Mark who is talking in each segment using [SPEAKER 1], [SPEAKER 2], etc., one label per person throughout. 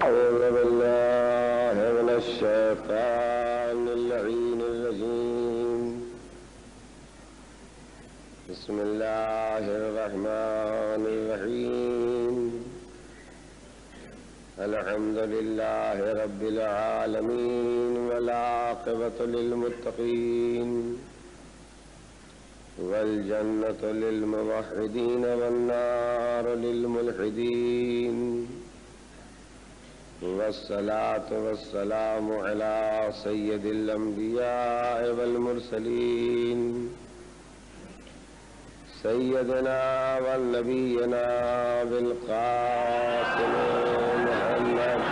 [SPEAKER 1] أعوذ بالله من الشيطان اللعين الرجيم. بسم الله الرحمن الرحيم. الحمد لله رب العالمين والعاقبة للمتقين والجنة للموحدين والنار للملحدين والصلاة والسلام على سيد الأنبياء والمرسلين سيدنا ونبينا بالقاسم محمد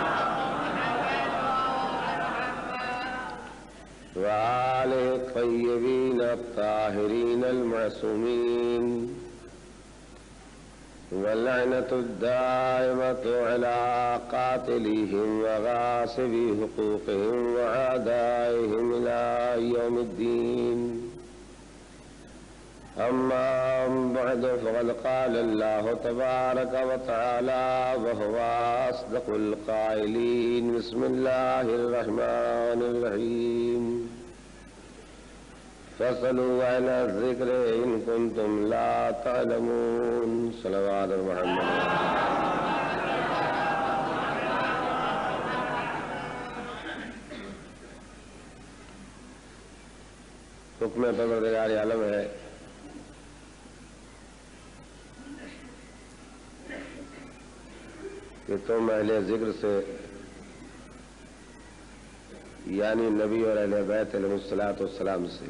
[SPEAKER 1] وآله الطيبين الطاهرين المعصومين واللعنة الدائمة على قاتليهم وغاصبي حقوقهم وأعدائهم إلى يوم الدين. أما بعد فقد قال الله تبارك وتعالى وهو أصدق القائلين. بسم الله الرحمن الرحيم. فاسألوا أهل الذكر إن كنتم لا تعلمون. صلوات محمد. حکم پروردگار عالم ہے کہ تم اہل ذکر سے یعنی نبی اور اہل بیت علیہ الصلوۃ والسلام سے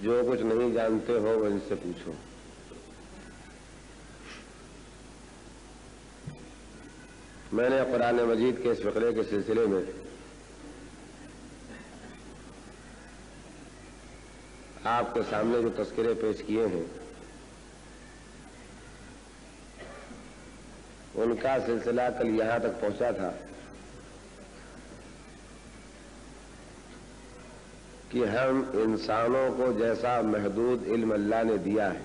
[SPEAKER 1] جو کچھ نہیں جانتے ہو وہ ان سے پوچھو. میں نے قرآن مجید کے اس فقرے کے سلسلے میں آپ کے سامنے جو تذکرے پیش کیے ہیں ان کا سلسلہ کل یہاں تک پہنچا تھا کہ ہم انسانوں کو جیسا محدود علم اللہ نے دیا ہے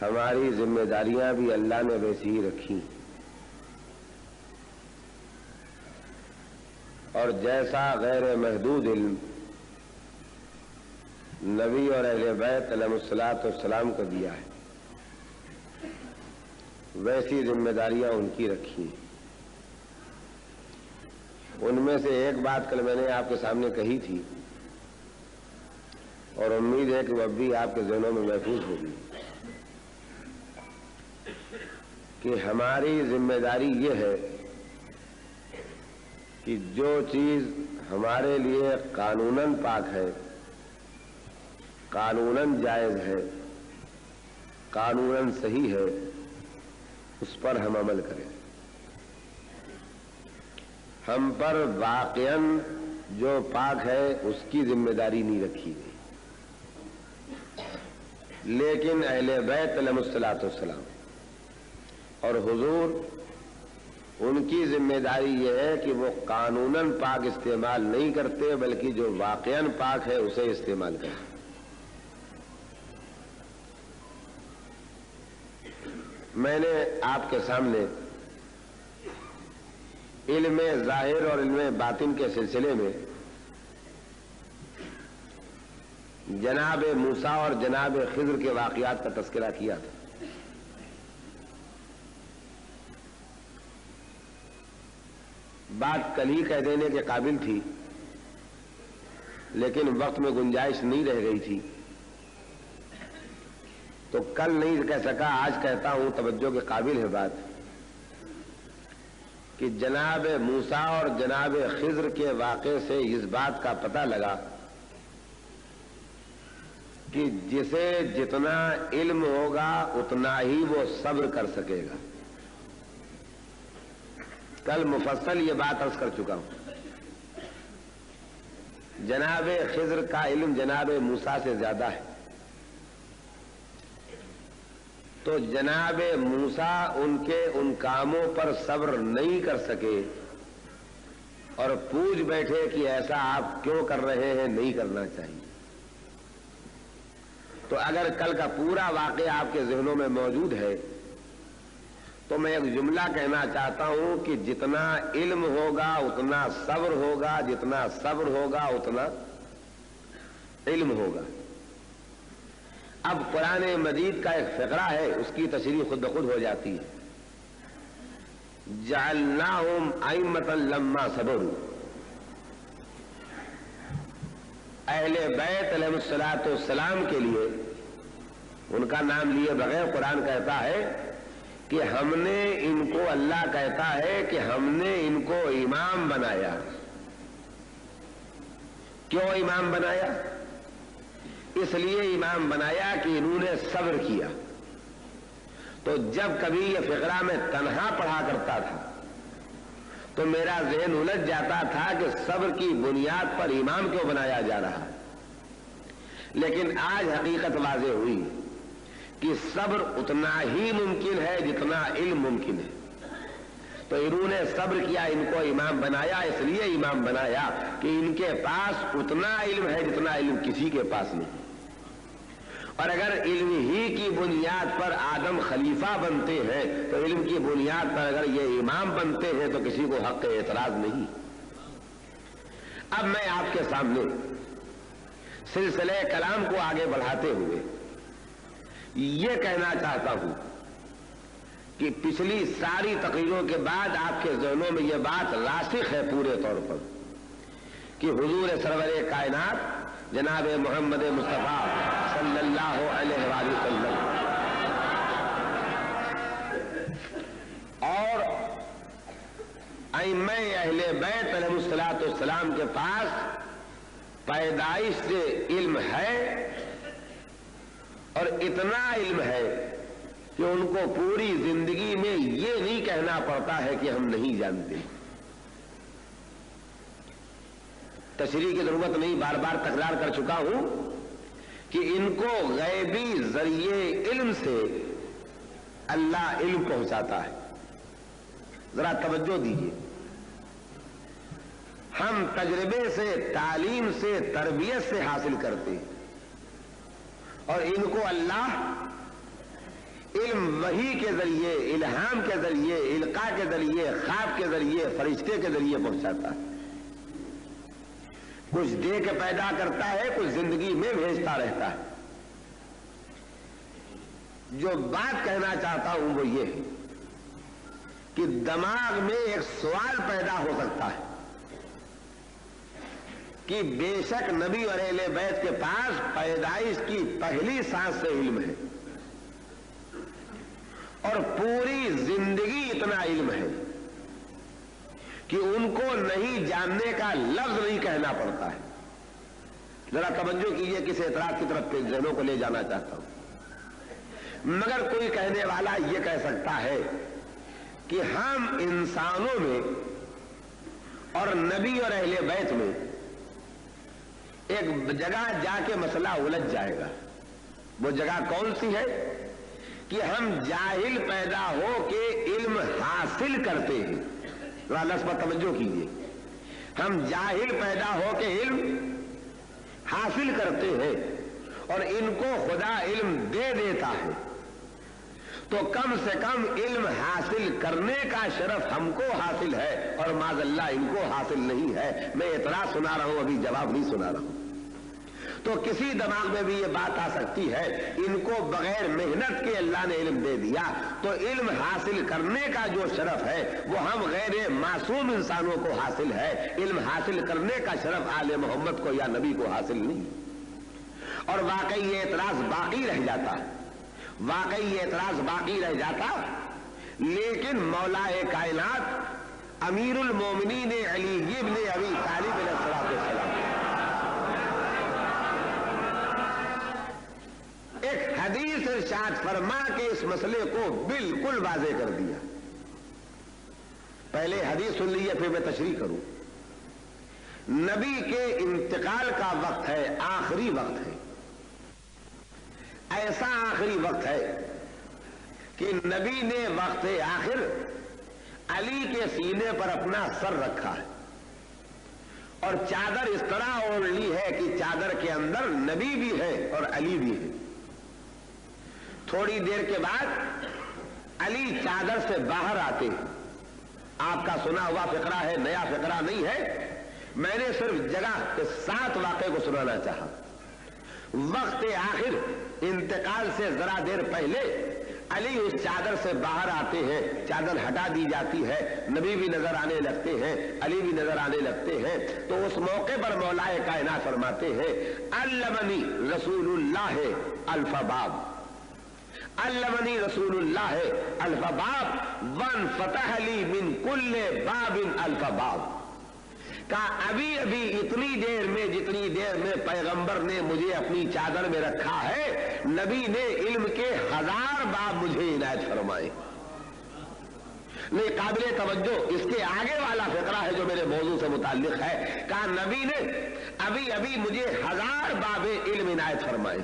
[SPEAKER 1] ہماری ذمہ داریاں بھی اللہ نے ویسی ہی رکھی اور جیسا غیر محدود علم نبی اور اہل بیت علیہ الصلوۃ والسلام کو دیا ہے ویسی ذمہ داریاں ان کی رکھی. ان میں سے ایک بات کل میں نے آپ کے سامنے کہی تھی اور امید ہے کہ وہ اب بھی آپ کے ذہنوں میں محفوظ ہوگی کہ ہماری ذمہ داری یہ ہے کہ جو چیز ہمارے لیے قانوناً پاک ہے قانوناً جائز ہے قانوناً صحیح ہے اس پر ہم عمل کریں. ہم پر واقعاً جو پاک ہے اس کی ذمہ داری نہیں رکھی گئی لیکن اہل بیت علیہ الصلوۃ والسلام اور حضور ان کی ذمہ داری یہ ہے کہ وہ قانوناً پاک استعمال نہیں کرتے بلکہ جو واقعاً پاک ہے اسے استعمال کرتے. میں نے آپ کے سامنے علم ظاہر اور علم باطن کے سلسلے میں جناب موسیٰ اور جناب خضر کے واقعات کا تذکرہ کیا تھا. بات کل ہی کہہ دینے کے قابل تھی لیکن وقت میں گنجائش نہیں رہ گئی تھی تو کل نہیں کہہ سکا آج کہتا ہوں. توجہ کے قابل ہے بات کہ جناب موسیٰ اور جناب خضر کے واقعے سے اس بات کا پتہ لگا کہ جسے جتنا علم ہوگا اتنا ہی وہ صبر کر سکے گا. کل مفصل یہ بات عرض کر چکا ہوں. جناب خضر کا علم جناب موسیٰ سے زیادہ ہے تو جناب موسیٰ ان کے ان کاموں پر صبر نہیں کر سکے اور پوچھ بیٹھے کہ ایسا آپ کیوں کر رہے ہیں نہیں کرنا چاہیے. تو اگر کل کا پورا واقعہ آپ کے ذہنوں میں موجود ہے تو میں ایک جملہ کہنا چاہتا ہوں کہ جتنا علم ہوگا اتنا صبر ہوگا، جتنا صبر ہوگا اتنا علم ہوگا۔ اب قرآن مجید کا ایک فقرہ ہے، اس کی تشریح خود بخود ہو جاتی ہے۔ جعلناہم ائمۃ لما صبروا، اہل بیت علیہ الصلوۃ والسلام کے لیے ان کا نام لیے بغیر قرآن کہتا ہے کہ ہم نے ان کو، اللہ کہتا ہے کہ ہم نے ان کو امام بنایا۔ کیوں امام بنایا؟ اس لیے امام بنایا کہ انہوں نے صبر کیا۔ تو جب کبھی یہ فقرہ میں تنہا پڑھا کرتا تھا تو میرا ذہن الجھ جاتا تھا کہ صبر کی بنیاد پر امام کیوں بنایا جا رہا، لیکن آج حقیقت واضح ہوئی کہ صبر اتنا ہی ممکن ہے جتنا علم ممکن ہے۔ تو انہوں نے صبر کیا، ان کو امام بنایا، اس لیے امام بنایا کہ ان کے پاس اتنا علم ہے جتنا علم کسی کے پاس نہیں۔ اور اگر علم ہی کی بنیاد پر آدم خلیفہ بنتے ہیں تو علم کی بنیاد پر اگر یہ امام بنتے ہیں تو کسی کو حق اعتراض نہیں۔ اب میں آپ کے سامنے سلسلہ کلام کو آگے بڑھاتے ہوئے یہ کہنا چاہتا ہوں کہ پچھلی ساری تقریروں کے بعد آپ کے ذہنوں میں یہ بات راسخ ہے پورے طور پر کہ حضور سرور کائنات جناب محمد مصطفیٰ صلی اللہ علیہ وآلہ وسلم اور ائمہ اہل بیت علیہ الصلوۃ والسلام کے پاس پیدائش سے علم ہے، اور اتنا علم ہے کہ ان کو پوری زندگی میں یہ نہیں کہنا پڑتا ہے کہ ہم نہیں جانتے۔ تشریح کی ضرورت نہیں، بار بار تکرار کر چکا ہوں کہ ان کو غیبی ذریعے علم سے اللہ علم پہنچاتا ہے۔ ذرا توجہ دیجیے، ہم تجربے سے، تعلیم سے، تربیت سے حاصل کرتے ہیں، اور ان کو اللہ علم وحی کے ذریعے، الہام کے ذریعے، القاء کے ذریعے، خواب کے ذریعے، فرشتے کے ذریعے پہنچاتا ہے۔ کچھ دے کے پیدا کرتا ہے، کچھ زندگی میں بھیجتا رہتا ہے۔ جو بات کہنا چاہتا ہوں وہ یہ ہے کہ دماغ میں ایک سوال پیدا ہو سکتا ہے کہ بے شک نبی اور اہل بیت کے پاس پیدائش کی پہلی سانس سے علم ہے، اور پوری زندگی اتنا علم ہے کہ ان کو نہیں جاننے کا لفظ نہیں کہنا پڑتا ہے۔ ذرا توجہ کیجئے، کس اعتراض کی طرف ذہنوں کو لے جانا چاہتا ہوں۔ مگر کوئی کہنے والا یہ کہہ سکتا ہے کہ ہم انسانوں میں اور نبی اور اہل بیت میں ایک جگہ جا کے مسئلہ الجھ جائے گا۔ وہ جگہ کون سی ہے؟ کہ ہم جاہل پیدا ہو کے علم حاصل کرتے ہیں۔ ذرا لفظ پر توجہ کیجیے، ہم جاہل پیدا ہو کے علم حاصل کرتے ہیں اور ان کو خدا علم دے دیتا ہے، تو کم سے کم علم حاصل کرنے کا شرف ہم کو حاصل ہے اور معاذ اللہ ان کو حاصل نہیں ہے۔ میں اعتراض سنا رہا ہوں، ابھی جواب نہیں سنا رہا ہوں۔ تو کسی دماغ میں بھی یہ بات آ سکتی ہے، ان کو بغیر محنت کے اللہ نے علم دے دیا، تو علم حاصل کرنے کا جو شرف ہے وہ ہم غیر معصوم انسانوں کو حاصل ہے، علم حاصل کرنے کا شرف آل محمد کو یا نبی کو حاصل نہیں۔ اور واقعی یہ اعتراض باقی رہ جاتا، واقعی یہ اعتراض باقی رہ جاتا، لیکن مولا کائنات امیر المومنین علی ابن ابی طالب علیہ السلام ایک حدیث ارشاد فرما کے اس مسئلے کو بالکل واضح کر دیا۔ پہلے حدیث سن لیجیے پھر میں تشریح کروں۔ نبی کے انتقال کا وقت ہے، آخری وقت ہے، ایسا آخری وقت ہے کہ نبی نے وقت آخر علی کے سینے پر اپنا سر رکھا ہے اور چادر اس طرح اوڑھ لی ہے کہ چادر کے اندر نبی بھی ہے اور علی بھی ہے۔ थोड़ी देर के बाद अली चादर से बाहर आते। आपका सुना हुआ फिक्रा है, नया फिक्रा नहीं है। मैंने सिर्फ जगह के साथ वाक़े को सुनाना चाहा। वक्त आखिर इंतकाल से जरा देर पहले अली उस चादर से बाहर आते हैं, चादर हटा दी जाती है, नबी भी नजर आने लगते हैं, अली भी नजर आने लगते हैं। तो उस मौके पर मौलाए कायनात फरमाते हैं, अल्लमनी रसूलुल्लाह अल्फबाब, अल्लमनी रसूलुल्लाह अल्फबाब वन फतह ली मिन कुल्ले बाबिन अल्फबाब। का अभी अभी इतनी देर में, जितनी देर में पैगंबर ने मुझे अपनी चादर में रखा है, नबी ने इल्म के 1000 बाब मुझे इनायत फरमाए। नहीं, काबिले तवज्जो इसके आगे वाला फिक्रा है जो मेरे मौजू से मुताल्लिक है। कहा नबी ने अभी अभी मुझे 1000 बाबे इल्म इनायत फरमाए।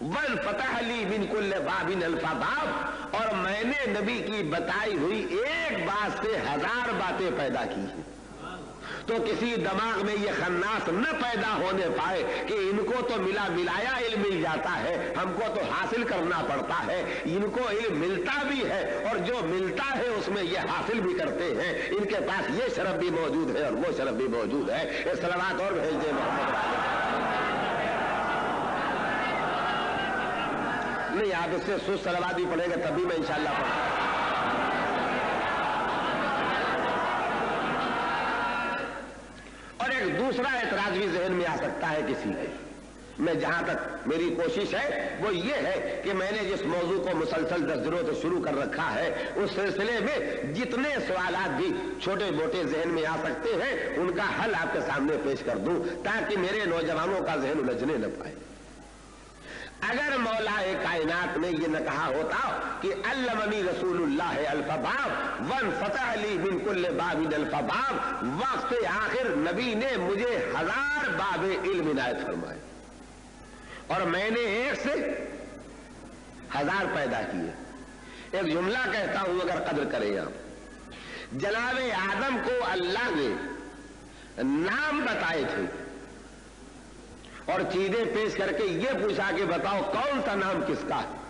[SPEAKER 1] वन फतह ली मिन कुल्ले बाबिन अल्फबाब, और मैंने नबी की बताई हुई एक बात से 1000 बातें पैदा की हैं। तो किसी दिमाग में ये खन्नास न पैदा होने पाए कि इनको तो मिला मिलाया इल्म मिल जाता है, हमको तो हासिल करना पड़ता है। इनको इल्म मिलता भी है और जो मिलता है उसमें ये हासिल भी करते हैं। इनके पास ये शरफ भी मौजूद है और वो शरफ भी मौजूद है। ये सलावत और भेज दे मोहम्मद। नहीं, आप इससे सुस्त सलावत भी पढ़ेगा तभी मैं इंशाअल्लाह पढ़ूंगा। और एक दूसरा एतराज भी जहन में आ सकता है किसी के। मैं जहां तक मेरी कोशिश है वो ये है कि मैंने जिस मौजू को मुसलसल 10 दिनों से शुरू कर रखा है, उस सिलसिले में जितने सवालात भी छोटे मोटे जहन में आ सकते हैं उनका हल आपके सामने पेश कर दूं, ताकि मेरे नौजवानों का जहन उलझने न पाए। अगर मौलाए कायनात ने ये न कहा होता कि अल्लमनी रसूलुल्लाह अल्फबाब वन फतह ली मिन कुल्ले बाबिन अल्फबाब, वक्त आखिर नबी ने मुझे 1000 बाबे इल्म इनायत फरमाए और मैंने एक से 1000 पैदा किए। एक जुमला कहता हूं, अगर कदर करें आप। जनाबे आदम को अल्लाह ने नाम बताए थे और चीजें पेश करके ये पूछा कि बताओ कौन सा नाम किसका है।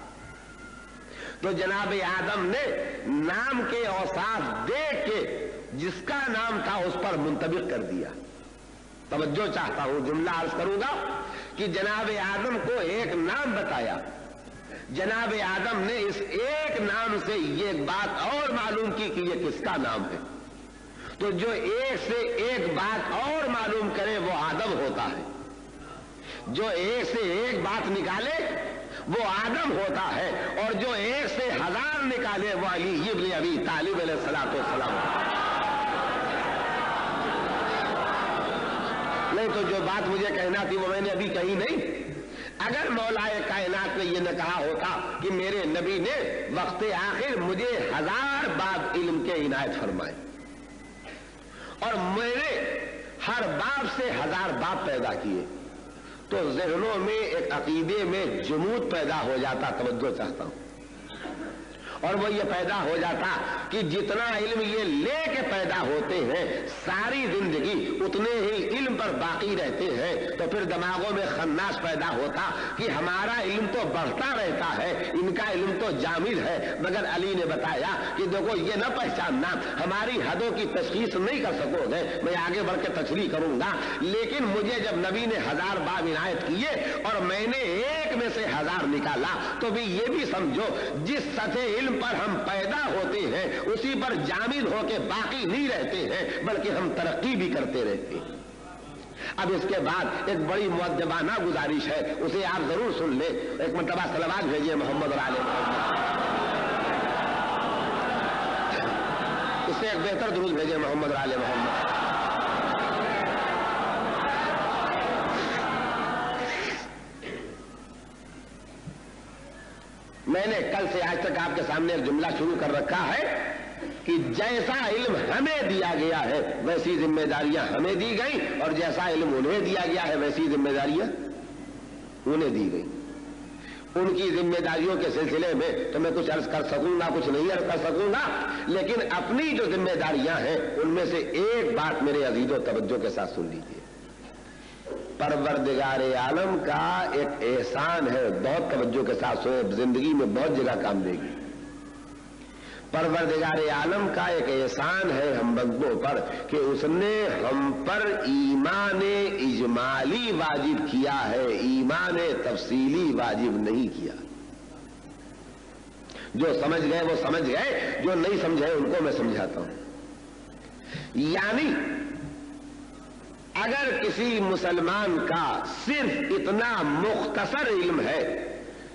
[SPEAKER 1] तो जनाब आदम ने नाम के औसाफ देख के जिसका नाम था उस पर मुंतबिक कर दिया। तवज्जो चाहता हूं, जुमला अर्ज करूंगा कि जनाब आदम को एक नाम बताया। जनाब आदम ने इस एक नाम से ये बात और मालूम की कि ये किसका नाम है। तो जो एक से एक बात और मालूम करे वो आदम होता है, जो एक से एक बात निकाले वो आदम होता है, और जो एक से 1000 निकाले वो अली इब्न अबी तालिब अलैहिस्सलातु वस्सलाम। नहीं तो जो बात मुझे कहना थी वो मैंने अभी कही नहीं। अगर मौलाए कायनात ने ये न कहा होता कि मेरे नबी ने वक्त आखिर मुझे 1000 बाब इल्म के इनायत फरमाए और मेरे हर बाब से 1000 बाब पैदा किए, तो ज़हनों में एक अकीदे में जुमूद पैदा हो जाता। तवज्जो चाहता हूं, और वो ये पैदा हो जाता कि जितना इल्म ये लेके पैदा होते हैं सारी जिंदगी उतने ही इल्म पर बाकी रहते हैं। तो फिर दिमागों में खन्नास पैदा होता कि हमारा इल्म तो बढ़ता रहता है, इनका इल्म तो जामिद है। मगर अली ने बताया कि देखो ये न पहचानना, हमारी हदों की तशखीस नहीं कर सकोगे, मैं आगे बढ़ के तशरीह करूंगा। लेकिन मुझे जब नबी ने 1000 बाब इनायत किए और मैंने एक में से 1000 निकाला, तो भी ये भी समझो जिस सतह इल्म पर हम पैदा होते हैं उसी पर जामिद होके बाकी नहीं रहते हैं, बल्कि हम तरक्की भी करते रहते हैं। अब इसके बाद एक बड़ी मुअद्दबाना गुजारिश है, उसे आप जरूर सुन ले। एक मरतबा सलावत भेजिए मोहम्मद और आले मोहम्मद। इससे एक बेहतर दुरूद भेजिए मोहम्मद और आले मोहम्मद। मैंने कल से आज तक आपके सामने एक जुमला शुरू कर रखा है कि जैसा इल्म हमें दिया गया है वैसी जिम्मेदारियां हमें दी गई, और जैसा इल्म उन्हें दिया गया है वैसी जिम्मेदारियां उन्हें दी गई। उनकी जिम्मेदारियों के सिलसिले में तो मैं कुछ अर्ज कर सकूंगा, कुछ नहीं अर्ज कर सकूंगा, लेकिन अपनी जो जिम्मेदारियां हैं उनमें से एक बात मेरे अजीजों तवज्जो के साथ सुन लीजिए। परवरदिगार आलम का एक एहसान है। बहुत तवज्जो के साथ सुने, जिंदगी में बहुत जगह काम देगी। परवरदिगार आलम का एक एहसान है हम बंदों पर कि उसने हम पर ईमान इजमाली वाजिब किया है, ईमान तफसीली वाजिब नहीं किया। जो समझ गए वो समझ गए, जो नहीं समझे उनको मैं समझाता हूं। यानी अगर किसी मुसलमान का सिर्फ इतना मुख्तसर इल्म है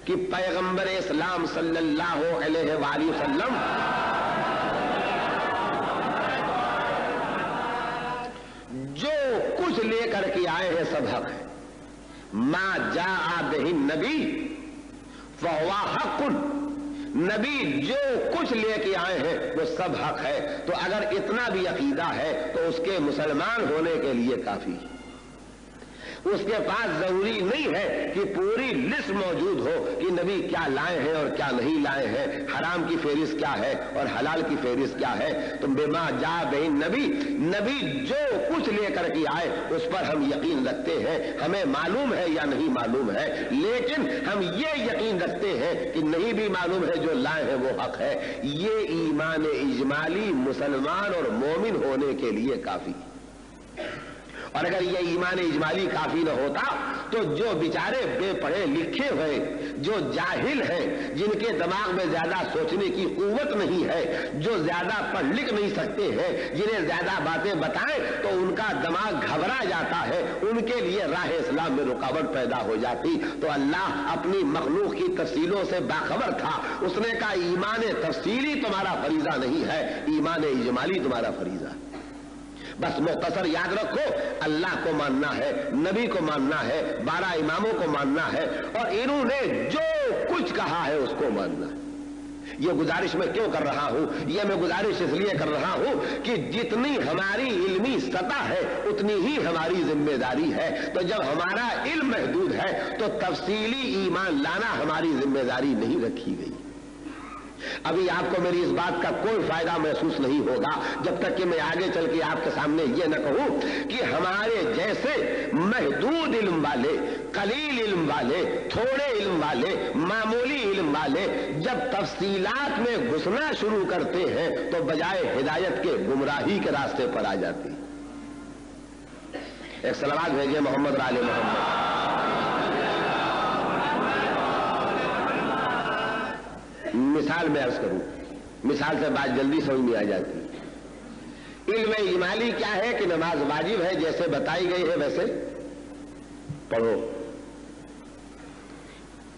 [SPEAKER 1] कि पैगंबर इस्लाम सल्लल्लाहु अलैहि वसल्लम जो कुछ लेकर के आए हैं सब हक है, मा जाअ बिही नबी फहुवा हक़्क़ुन, नबी जो कुछ लेके आए हैं वो सब हक है। तो अगर इतना भी अकीदा है तो उसके मुसलमान होने के लिए काफी है। उसके पास जरूरी नहीं है कि पूरी लिस्ट मौजूद हो कि नबी क्या लाए हैं और क्या नहीं लाए हैं, हराम की फेरिस्त क्या है और हलाल की फेरिस्त क्या है। तो बिमा जा बिही नबी, नबी जो कुछ लेकर के आए उस पर हम यकीन रखते हैं। हमें मालूम है या नहीं मालूम है, लेकिन हम ये यकीन रखते हैं कि नहीं भी मालूम है जो लाए हैं वो हक है। ये ईमान इजमाली मुसलमान और मोमिन होने के लिए काफी। और अगर ये ईमान इजमाली काफी न होता तो जो बेचारे बेपढ़े लिखे हुए, जो जाहिल हैं, जिनके दिमाग में ज्यादा सोचने की कुव्वत नहीं है, जो ज्यादा पढ़ लिख नहीं सकते हैं, जिन्हें ज्यादा बातें बताएं तो उनका दिमाग घबरा जाता है, उनके लिए राह इस्लाम में रुकावट पैदा हो जाती। तो अल्लाह अपनी मखलूक की तफसीलों से बाखबर था। उसने कहा ईमान तफसीली तुम्हारा फरीजा नहीं है, ईमान इजमाली तुम्हारा फरीजा। बस मुख्तसर याद रखो, अल्लाह को मानना है, नबी को मानना है, 12 इमामों को मानना है और इन्होंने जो कुछ कहा है उसको मानना है। ये गुजारिश मैं क्यों कर रहा हूं? ये मैं गुजारिश इसलिए कर रहा हूं कि जितनी हमारी इल्मी सतह है उतनी ही हमारी जिम्मेदारी है। तो जब हमारा इल्म महदूद है तो तफसीली ईमान लाना हमारी जिम्मेदारी नहीं रखी गई। अभी आपको मेरी इस बात का कोई फायदा महसूस नहीं होगा जब तक कि मैं आगे चल के आपके सामने ये न कहूं कि हमारे जैसे महदूद इल्म वाले, कलील इल्म वाले, थोड़े इल्म वाले, मामूली इल्म वाले जब तफसीलात में घुसना शुरू करते हैं तो बजाय हिदायत के गुमराही के रास्ते पर आ जाती। एक सलावत भेजिए मोहम्मद आले मोहम्मद। मिसाल में अर्ज करूं, मिसाल से बात जल्दी समझ में आ जाती। इल्म इजमाली क्या है कि नमाज वाजिब है जैसे बताई गई है वैसे पढ़ो।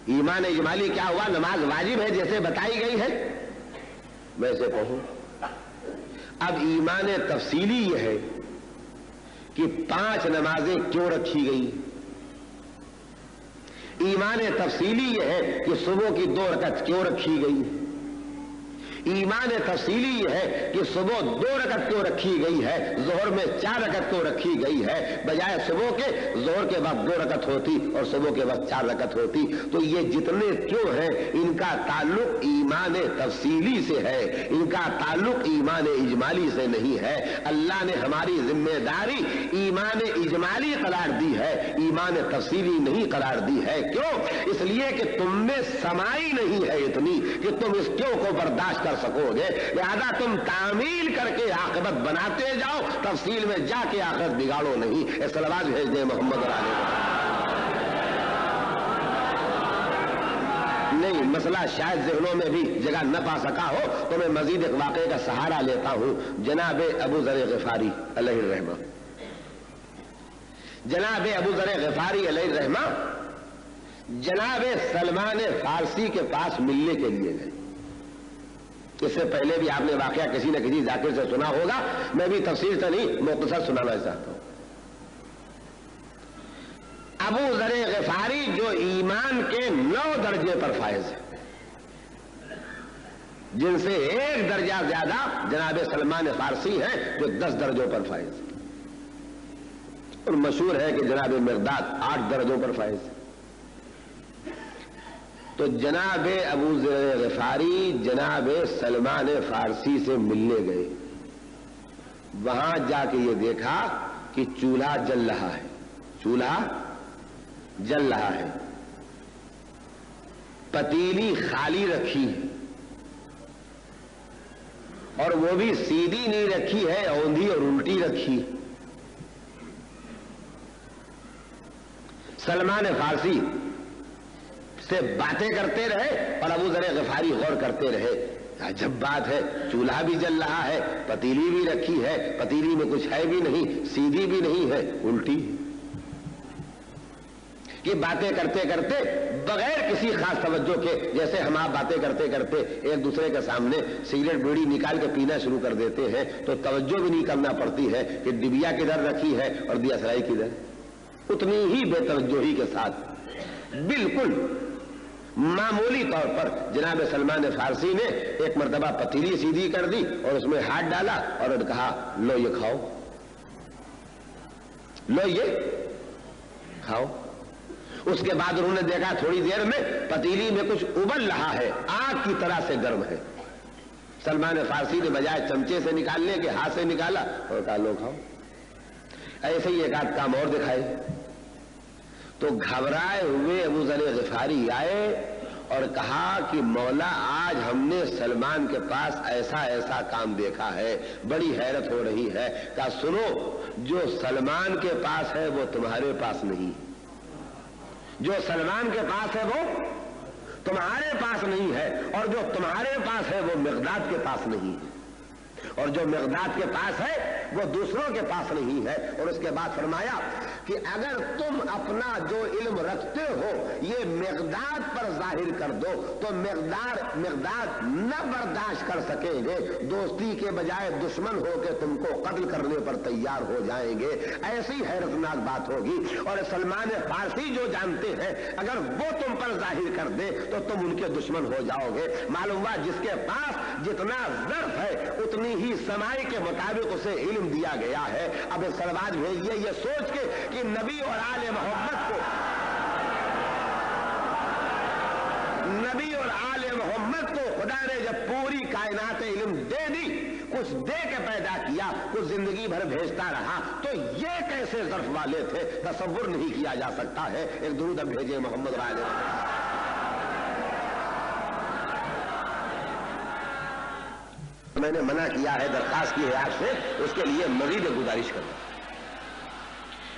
[SPEAKER 1] ईमान इजमाली क्या हुआ? नमाज वाजिब है जैसे बताई गई है वैसे पढ़ो। अब ईमान तफसीली यह है कि 5 नमाजें क्यों रखी गई। ईमान तफसीली यह है कि सुबह की 2 रकत क्यों रखी गई। ईमान तफसीली यह है कि सुबह 2 रकत क्यों रखी गई है, जोहर में 4 रकत क्यों रखी गई है, बजाय सुबह के जोहर के वक्त 2 रकत होती और सुबह के वक्त 4 रकत होती। तो ये जितने क्यों हैं इनका ताल्लुक ईमान तफसीली से है, इनका ताल्लुक ईमान इजमाली से नहीं है। अल्लाह ने हमारी जिम्मेदारी ईमान इजमाली करार दी है, ईमान तफसीली नहीं करार दी है। क्यों? इसलिए कि तुम में समाई नहीं है इतनी कि तुम इस क्यों को बर्दाश्त कर सकोगे। लिहाजा तुम तामील करके आखिरत बनाते जाओ, तफसील में जाके आखिरत बिगाड़ो नहीं। सलावत भेज दे मोहम्मद आले। नहीं, मसला शायद ज़हनों में भी जगह न पा सका हो तो मैं मजीद एक वाक़े का सहारा लेता हूं। जनाब अबू ज़र ग़िफ़ारी अलैहिर्रहमा, जनाब अबू ज़र ग़िफ़ारी अलैहिर्रहमा जनाब सलमान फारसी के पास मिलने के लिए गए। इससे पहले भी आपने वाकया किसी न किसी जाकिर से सुना होगा, मैं भी तफसील से नहीं मुख्तसर सुनाना चाहता हूं। अबू ज़र ग़िफ़ारी जो ईमान के 9 दर्जे पर फायज है, जिनसे 1 दर्जा ज्यादा जनाब सलमान फारसी हैं जो 10 दर्जों पर फायज है। और मशहूर है कि जनाब मिर्दाद 8 दर्जों पर फायज है। तो जनाब अबू ज़र ग़िफ़ारी जनाब सलमान फारसी से मिलने गए। वहां जाके ये देखा कि चूल्हा जल रहा है चूल्हा जल रहा है, पतीली खाली रखी है, और वो भी सीधी नहीं रखी है, औंधी और उल्टी रखी। सलमान फारसी से बातें करते रहे और अबू ज़र ग़िफ़ारी गौर करते रहे। अजब बात है, चूल्हा भी जल रहा है, पतीली भी रखी है, पतीली में कुछ है भी नहीं, सीधी भी नहीं है, उल्टी। कि बातें करते करते बगैर किसी खास तवज्जो के, जैसे हम आप बातें करते करते एक दूसरे के सामने सिगरेट बीड़ी निकाल के पीना शुरू कर देते हैं, तो तवज्जो भी नहीं करना पड़ती है कि डिबिया किधर रखी है और दिया सराई किधर। उतनी ही बेतवज्जोही के साथ बिल्कुल मामूली तौर पर जनाब सलमान फारसी ने एक मर्तबा पतीली सीधी कर दी और उसमें हाथ डाला और कहा, लो ये खाओ, लो ये खाओ। उसके बाद उन्होंने देखा थोड़ी देर में पतीली में कुछ उबल रहा है, आग की तरह से गर्म है। सलमान फारसी ने बजाय चमचे से निकालने के हाथ से निकाला और कहा, लो खाओ। ऐसे ही एक आध काम और दिखाए तो घबराए हुए अबू ज़र ग़िफ़ारी आए और कहा कि मौला, आज हमने सलमान के पास ऐसा ऐसा काम देखा है, बड़ी हैरत हो रही है। कहा, सुनो, जो सलमान के पास है वो तुम्हारे पास नहीं, जो सलमान के पास है वो तुम्हारे पास नहीं है, और जो तुम्हारे पास है वो मिक़दाद के पास नहीं है, और जो मिक़दाद के पास है वो दूसरों के पास नहीं है। और उसके बाद फरमाया कि अगर तुम अपना जो इल्म रखते हो ये मिक़दाद पर जाहिर कर दो तो मिक़दाद न बर्दाश्त कर सकेंगे, दोस्ती के बजाय दुश्मन होकर तुमको कत्ल करने पर तैयार हो जाएंगे। ऐसी हैरतनाक बात होगी। और सलमान फारसी जो जानते हैं, अगर वो तुम पर जाहिर कर दे तो तुम उनके दुश्मन हो जाओगे। मालूम हुआ जिसके पास जितना ज़र्फ है उतनी ही समाई के मुताबिक उसे इल्म दिया गया है। अब एक सलवात भेजिए ये सोच के कि नबी और आले मोहम्मद को खुदा ने जब पूरी कायनात इल्म दे दी, कुछ दे के पैदा किया, कुछ जिंदगी भर भेजता रहा, तो ये कैसे ज़र्फ वाले थे, तसव्वुर नहीं किया जा सकता है। एक दुरूद भेजे मोहम्मद और आले मोहम्मद। मैंने मना किया है, दरखास्त की है आपसे, उसके लिए मजीद गुजारिश करूं।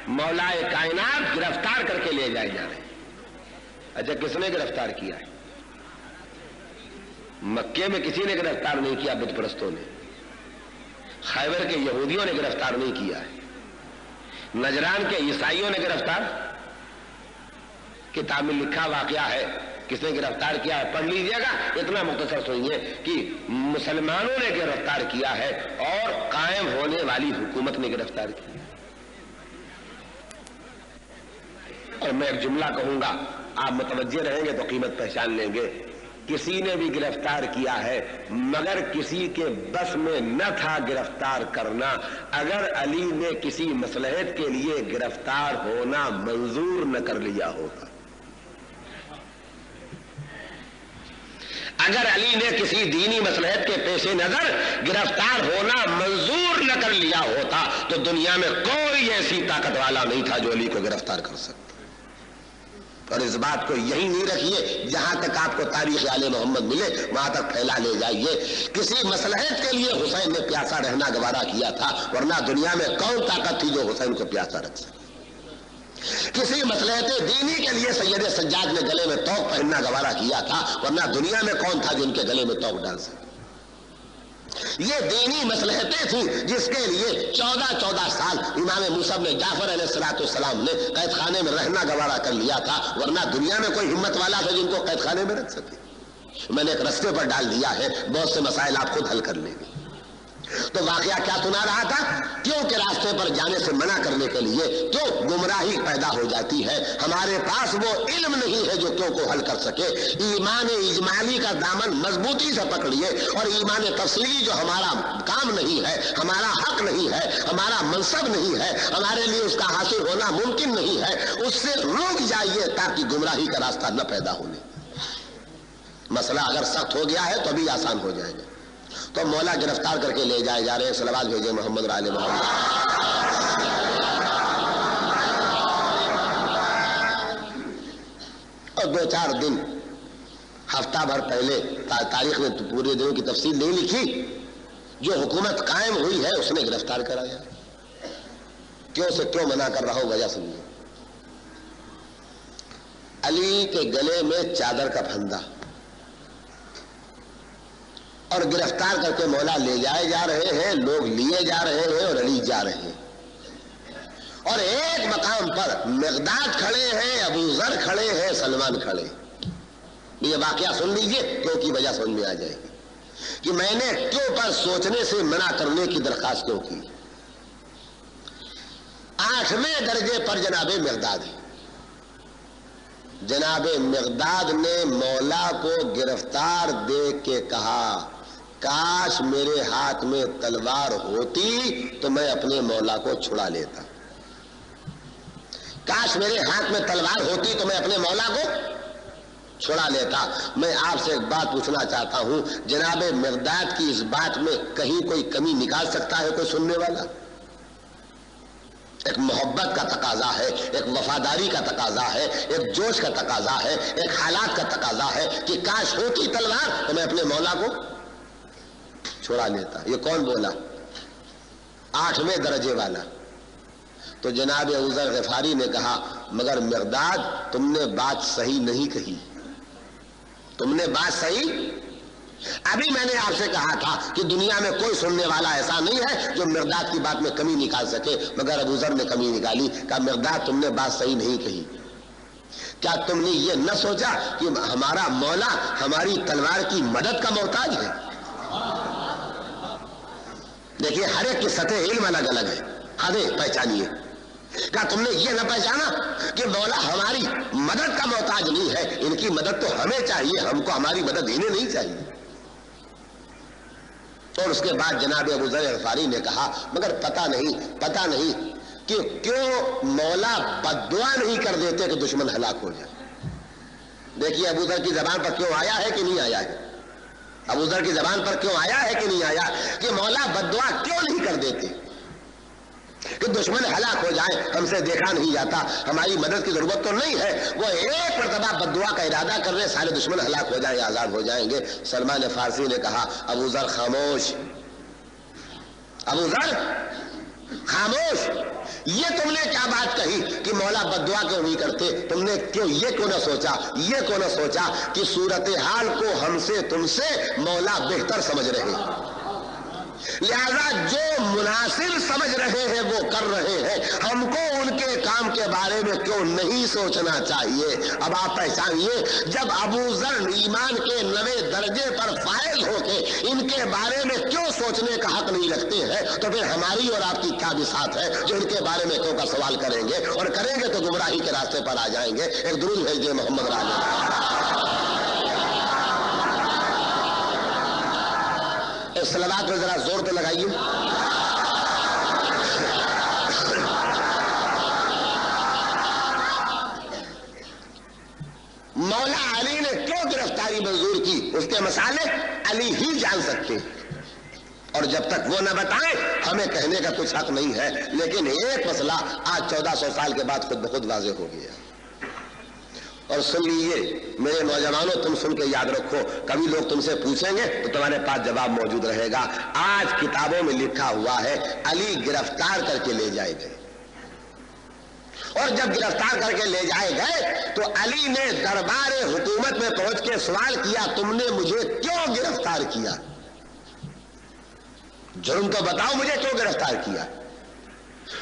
[SPEAKER 1] मौलाए कायनात गिरफ्तार करके ले जाए जा रहे हैं। अच्छा, किसने गिरफ्तार किया है? मक्के में किसी ने गिरफ्तार नहीं किया, बुत परस्तों ने। खैबर के यहूदियों ने गिरफ्तार नहीं किया है, नजरान के ईसाइयों ने गिरफ्तार, किताब में लिखा वाकया है किसने गिरफ्तार किया है, पढ़ लीजिएगा। इतना मुख्तसर सुनिए कि मुसलमानों ने गिरफ्तार किया है और कायम होने वाली हुकूमत ने गिरफ्तार किया। और मैं एक जुमला कहूंगा, आप मुतवज्जे रहेंगे तो कीमत पहचान लेंगे। किसी ने भी गिरफ्तार किया है मगर किसी के बस में न था गिरफ्तार करना। अगर अली ने किसी मसलहत के लिए गिरफ्तार होना मंजूर न कर लिया होता, अगर अली ने किसी दीनी मसलहत के पेशे नजर गिरफ्तार होना मंजूर न कर लिया होता तो दुनिया में कोई ऐसी ताकत वाला नहीं था जो अली को गिरफ्तार कर सकता। और इस बात को यही नहीं रखिए, जहां तक आपको तारीख आले मोहम्मद मिले वहां तक फैला ले जाइए। किसी मसलहत के लिए हुसैन ने प्यासा रहना गवारा किया था, वरना दुनिया में कौन ताकत थी जो हुसैन को प्यासा रख सके। किसी मसलहत दीनी के लिए सैयद सज्जाद ने गले में तौक पहनना गवारा किया था, वरना दुनिया में कौन था जिनके गले में तौक डाल सके। ये दीनी मसलहतें थी जिसके लिए 14-14 साल इमाम मूसा ने जाफर अलैहिस्सलाम ने कैद खाने में रहना गवारा कर लिया था, वरना दुनिया में कोई हिम्मत वाला था जिनको कैद खाने में रख सके। मैंने एक रस्ते पर डाल दिया है, बहुत से मसाइल आप खुद हल कर लेंगे। तो वाकया क्या सुना रहा था, क्योंकि रास्ते पर जाने से मना करने के लिए क्यों गुमराही पैदा हो जाती है। हमारे पास वो इल्म नहीं है जो क्यों को हल कर सके। ईमान इजमाली का दामन मजबूती से पकड़िए और ईमान तफसीली जो हमारा काम नहीं है, हमारा हक नहीं है, हमारा मनसब नहीं है, हमारे लिए उसका हासिल होना मुमकिन नहीं है, उससे रुक जाइए ताकि गुमराही का रास्ता न पैदा होने। मसला अगर सख्त हो गया है तो अभी आसान हो जाएगा। तो मौला गिरफ्तार करके ले जाए जा रहे हैं। सलावत भेजे मोहम्मद और आले मोहम्मद।
[SPEAKER 2] और 2-4 दिन हफ्ता भर पहले, तारीख में तो पूरे दिनों की तफसील नहीं लिखी, जो हुकूमत कायम हुई है उसने गिरफ्तार कराया। क्यों से क्यों मना कर रहा हूं, वजह समझिए। अली के गले में चादर का फंदा और गिरफ्तार करके मौला ले जाए जा रहे हैं, लोग लिए जा रहे हैं और अली जा रहे हैं। और एक मकाम पर मिक़दाद खड़े हैं, अबू ज़र खड़े हैं, सलमान खड़े। ये वाकया सुन लीजिए, क्यों की वजह समझ में आ जाएगी कि मैंने क्यों पर सोचने से मना करने की दरखास्त क्यों की। 8वें दर्जे पर जनाबे मिक़दाद है। जनाबे मिक़दाद ने मौला को गिरफ्तार देख के कहा, काश मेरे हाथ में तलवार होती तो मैं अपने मौला को छुड़ा लेता। काश मेरे हाथ में तलवार होती तो मैं अपने मौला को छुड़ा लेता। मैं आपसे एक बात पूछना चाहता हूं, जनाबे मिक़दाद की इस बात में कहीं कोई कमी निकाल सकता है कोई सुनने वाला? एक मोहब्बत का तकाजा है, एक वफादारी का तकाजा है, एक जोश का तकाजा है, एक हालात का तकाजा है कि काश होती तलवार तो मैं अपने मौला को छुड़ा लेता। ये कौन बोला? 8वें दर्जे वाला। तो जनाब अबू ज़र ग़िफ़ारी ने कहा, मगर मिक़दाद तुमने बात सही नहीं कही, तुमने बात सही। अभी मैंने आपसे कहा था कि दुनिया में कोई सुनने वाला ऐसा नहीं है जो मिक़दाद की बात में कमी निकाल सके, मगर अबू ज़र ने कमी निकाली। कहा, मिक़दाद तुमने बात सही नहीं कही। क्या तुमने ये न सोचा कि हमारा मौला हमारी तलवार की मदद का मोहताज है? देखिए, हर एक की सतह इल्म अलग अलग है, हदें पहचानिए। क्या तुमने ये न पहचाना कि मौला हमारी मदद का मोहताज नहीं है, इनकी मदद तो हमें चाहिए, हमको हमारी मदद इन्हें नहीं चाहिए। और उसके बाद जनाब अबू ज़र ग़िफ़ारी ने कहा, मगर पता नहीं कि क्यों मौला बद्दुआ नहीं कर देते कि दुश्मन हलाक हो जाए। देखिए अबू ज़र की जबान पर क्यों आया है कि नहीं आया है, अबू ज़र की जबान पर क्यों आया है कि नहीं आया कि मौला बद्दुआ क्यों नहीं कर देते कि दुश्मन हलाक हो जाए, हमसे देखा नहीं जाता, हमारी मदद की जरूरत तो नहीं है, वो एक मरतबा बद्दुआ का इरादा कर रहे, सारे दुश्मन हलाक हो जाए, आजाद हो जाएंगे। सलमान फारसी ने कहा, अबू ज़र खामोश, अबू ज़र खामोश, ये तुमने क्या बात कही कि मौला बद्दुआ क्यों नहीं करते? तुमने ये क्यों न सोचा कि सूरत हाल को हमसे तुमसे मौला बेहतर समझ रहे, लिहाजा जो मुनासिब समझ रहे हैं वो कर रहे हैं, हमको उनके काम के बारे में क्यों नहीं सोचना चाहिए? अब आप पहचानिए, जब अबू ज़र ईमान के 9वें दर्जे पर फाइज होके इनके बारे में क्यों सोचने का हक नहीं रखते हैं, तो फिर हमारी और आपकी क्या बिसात है जो इनके बारे में क्यों का सवाल करेंगे, और करेंगे तो गुमराही के रास्ते पर आ जाएंगे। एक दुरूद भेज दे मोहम्मद रानी, सलावत में जरा जोर तो लगाइए। मौला अली ने क्यों गिरफ्तारी मंजूर की, उसके मसाले अली ही जान सकते हैं, और जब तक वो न बताएं हमें कहने का कुछ हक नहीं है। लेकिन एक मसला आज 1400 साल के बाद खुद ब खुद वाज़ेह हो गया। और सुन लीजिए मेरे नौजवानों, तुम सुन के याद रखो, कभी लोग तुमसे पूछेंगे तो तुम्हारे पास जवाब मौजूद रहेगा। आज किताबों में लिखा हुआ है अली गिरफ्तार करके ले जाए गए, और जब गिरफ्तार करके ले जाए गए तो अली ने दरबार हुकूमत में पहुंच के सवाल किया, तुमने मुझे क्यों गिरफ्तार किया? जुर्म तो बताओ, मुझे क्यों गिरफ्तार किया?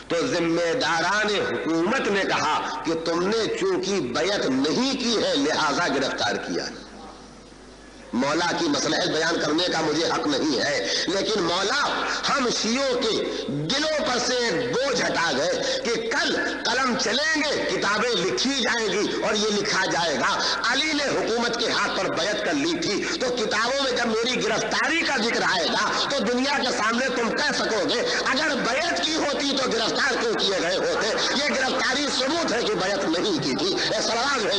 [SPEAKER 2] तो जिम्मेदारान हुकूमत ने कहा कि तुमने चूंकि बैत नहीं की है लिहाजा गिरफ्तार किया। मौला की मसलहत बयान करने का मुझे हक नहीं है, लेकिन मौला हम शियों के दिलों पर से एक बोझ हटा गए कि कल कलम चलेंगे, किताबें लिखी जाएंगी और ये लिखा जाएगा अली ने हुकूमत के हाथ पर बैत कर ली थी। तो किताबों में जब मेरी गिरफ्तारी का जिक्र आएगा तो दुनिया के सामने तुम कह सकोगे अगर बैत की होती तो गिरफ्तार क्यों किए गए होते? ये गिरफ्तारी सबूत है कि बैत नहीं की थी। सवाल है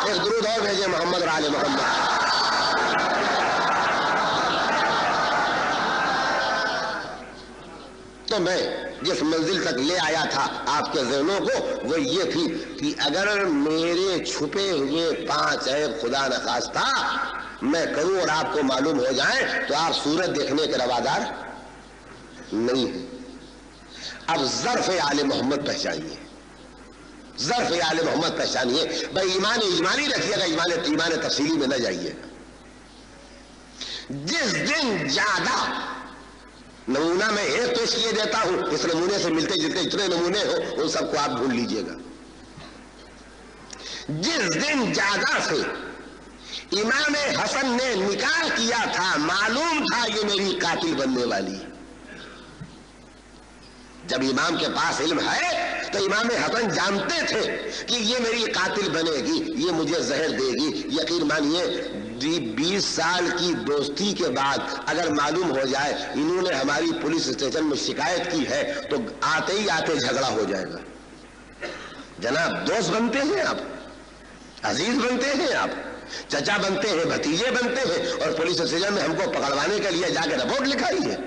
[SPEAKER 2] एक दुरूद और भेजे मोहम्मद आले मोहम्मद। तो मैं जिस मंजिल तक ले आया था आपके ज़हनों को, वो ये थी कि अगर मेरे छुपे हुए 5 ऐब खुदा न खास्ता मैं करूं और आपको मालूम हो जाए तो आप सूरत देखने के रवादार नहीं है। अब ज़र्फ़ आले मोहम्मद पहचानिए, ज़र्फ़ आले मोहम्मद पहचानिए। भाई ईमान इजमाली रखिएगा, ईमान तफसीली में न जाइएगा। जिस दिन ज्यादा नमूना मैं एक पेश किए देता हूं, इस नमूने से मिलते जुलते जितने नमूने हो उन सबको आप भूल लीजिएगा। जिस दिन ज्यादा से इमाम हसन ने निकाल किया था, मालूम था ये मेरी कातिल बनने वाली है। जब इमाम के पास इल्म है तो इमाम हसन जानते थे कि ये मेरी कातिल बनेगी, ये मुझे जहर देगी। यकीन मानिए 20 साल की दोस्ती के बाद अगर मालूम हो जाए इन्होंने हमारी पुलिस स्टेशन में शिकायत की है तो आते ही आते झगड़ा हो जाएगा। जनाब, दोस्त बनते हैं आप, अजीज बनते हैं आप, चचा बनते हैं, भतीजे बनते हैं, और पुलिस स्टेशन में हमको पकड़वाने के लिए जाकर रिपोर्ट लिखाई है।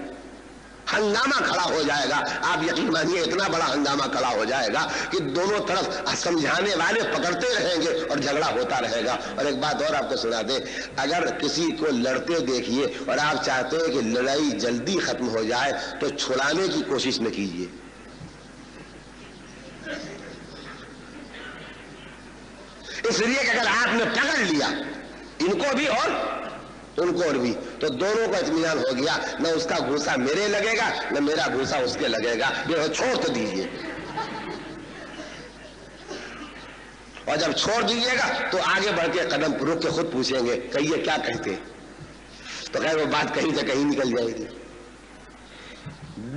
[SPEAKER 2] हंगामा खड़ा हो जाएगा। आप यकीन मानिए इतना बड़ा हंगामा खड़ा हो जाएगा कि दोनों तरफ समझाने वाले पकड़ते रहेंगे और झगड़ा होता रहेगा। और एक बात और आपको सुना दे, अगर किसी को लड़ते देखिए और आप चाहते हैं कि लड़ाई जल्दी खत्म हो जाए तो छुड़ाने की कोशिश न कीजिए। इसलिए कि अगर आपने पकड़ लिया इनको भी और उनको भी, तो दोनों का इत्मीनान हो गया। न उसका घूसा मेरे लगेगा न मेरा घूसा उसके लगेगा। ये छोड़ तो दीजिए, और जब छोड़ दीजिएगा तो आगे बढ़ के कदम रुक के खुद पूछेंगे कहिए क्या कहते, तो खैर वो बात कहीं से कहीं निकल जाएगी।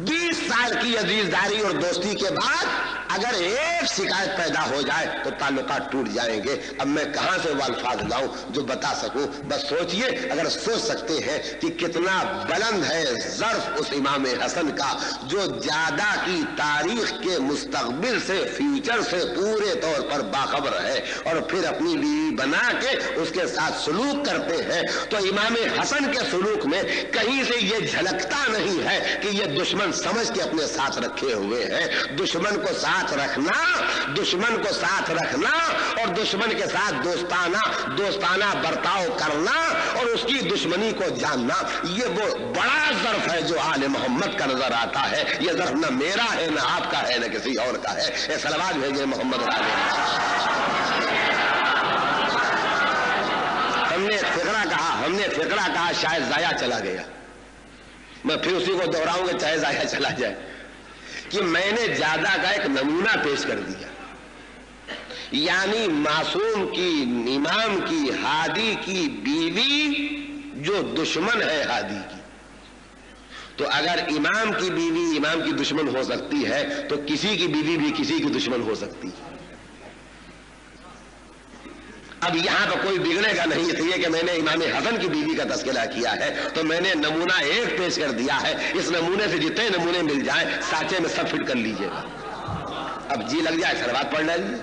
[SPEAKER 2] 20 साल की अजीजदारी और दोस्ती के बाद अगर एक शिकायत पैदा हो जाए तो ताल्लुकात टूट जाएंगे। अब मैं कहां से वो अल्फाज लाऊं जो बता सकूं? बस सोचिए, अगर सोच सकते हैं कि कितना बुलंद है ज़र्फ उस इमाम हसन का जो ज्यादा की तारीख के मुस्तकबिल से, फ्यूचर से पूरे तौर पर बाखबर है, और फिर अपनी बीवी बना के उसके साथ सलूक करते हैं, तो इमाम हसन के सलूक में कहीं से ये झलकता नहीं है कि ये दुश्मन समझ के अपने साथ रखे हुए हैं। दुश्मन को साथ रखना, दुश्मन को साथ रखना और दुश्मन के साथ दोस्ताना बर्ताव करना और उसकी दुश्मनी को जानना, ये वो बड़ा ज़र्फ है जो आले मोहम्मद का नजर आता है। ये ज़र्फ न मेरा है, न आपका है, न किसी और का है। ये सलवात भेजे मोहम्मद वाले। हमने फिक्रा कहा शायद जाया चला गया। मैं फिर उसी को दोहराऊंगा चाहे जाया चला जाए, कि मैंने ज्यादा का एक नमूना पेश कर दिया। यानी मासूम की, इमाम की, हादी की बीवी जो दुश्मन है हादी की, तो अगर इमाम की बीवी इमाम की दुश्मन हो सकती है तो किसी की बीवी भी किसी की दुश्मन हो सकती है। अब यहां पर कोई बिगड़ेगा नहीं, इसलिए कि मैंने इमाम हसन की बीवी का तस्करा किया है तो मैंने नमूना एक पेश कर दिया है। इस नमूने से जितने नमूने मिल जाएं साचे में सब फिट कर लीजिएगा। अब जी लग जाए सलवात पढ़ डालिए।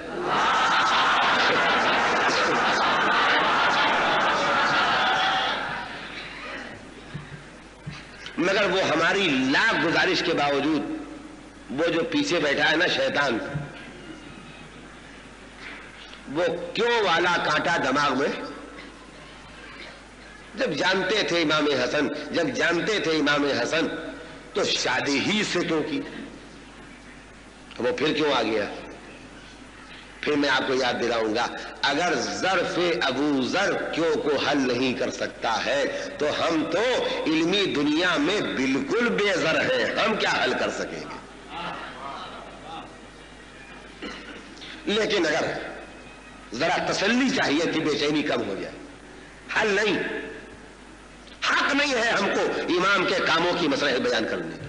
[SPEAKER 2] मगर वो हमारी लाख गुजारिश के बावजूद वो जो पीछे बैठा है ना शैतान, वो क्यों वाला कांटा दिमाग में, जब जानते थे इमाम हसन तो शादी ही से क्यों की, वो फिर क्यों आ गया? फिर मैं आपको याद दिलाऊंगा, अगर ज़र्फ़े अबू ज़र क्यों को हल नहीं कर सकता है तो हम तो इल्मी दुनिया में बिल्कुल बेज़र हैं, हम क्या हल कर सकेंगे? लेकिन अगर जरा तसल्ली चाहिए कि बेचैनी कम हो जाए, हल नहीं, हक नहीं है हमको इमाम के कामों की मसले बयान करने की।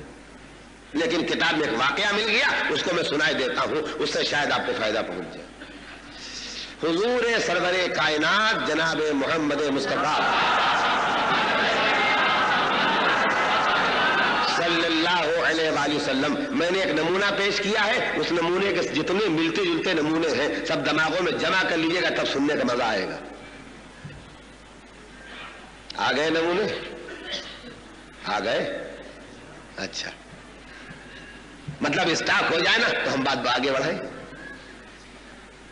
[SPEAKER 2] लेकिन किताब में एक वाकया मिल गया, उसको मैं सुनाई देता हूं, उससे शायद आपको फायदा पहुंच जाए। हुजूर सरवरे कायनात जनाब मोहम्मद मुस्तफा सल्लल्लाहु अलैहि वसल्लम, मैंने एक नमूना पेश किया है। उस नमूने के जितने मिलते जुलते नमूने हैं सब दिमागों में जमा कर लीजिएगा, तब सुनने का मजा आएगा। आ गए नमूने? आ गए? अच्छा, मतलब स्टॉक हो जाए ना तो हम बात आगे बढ़ाएं।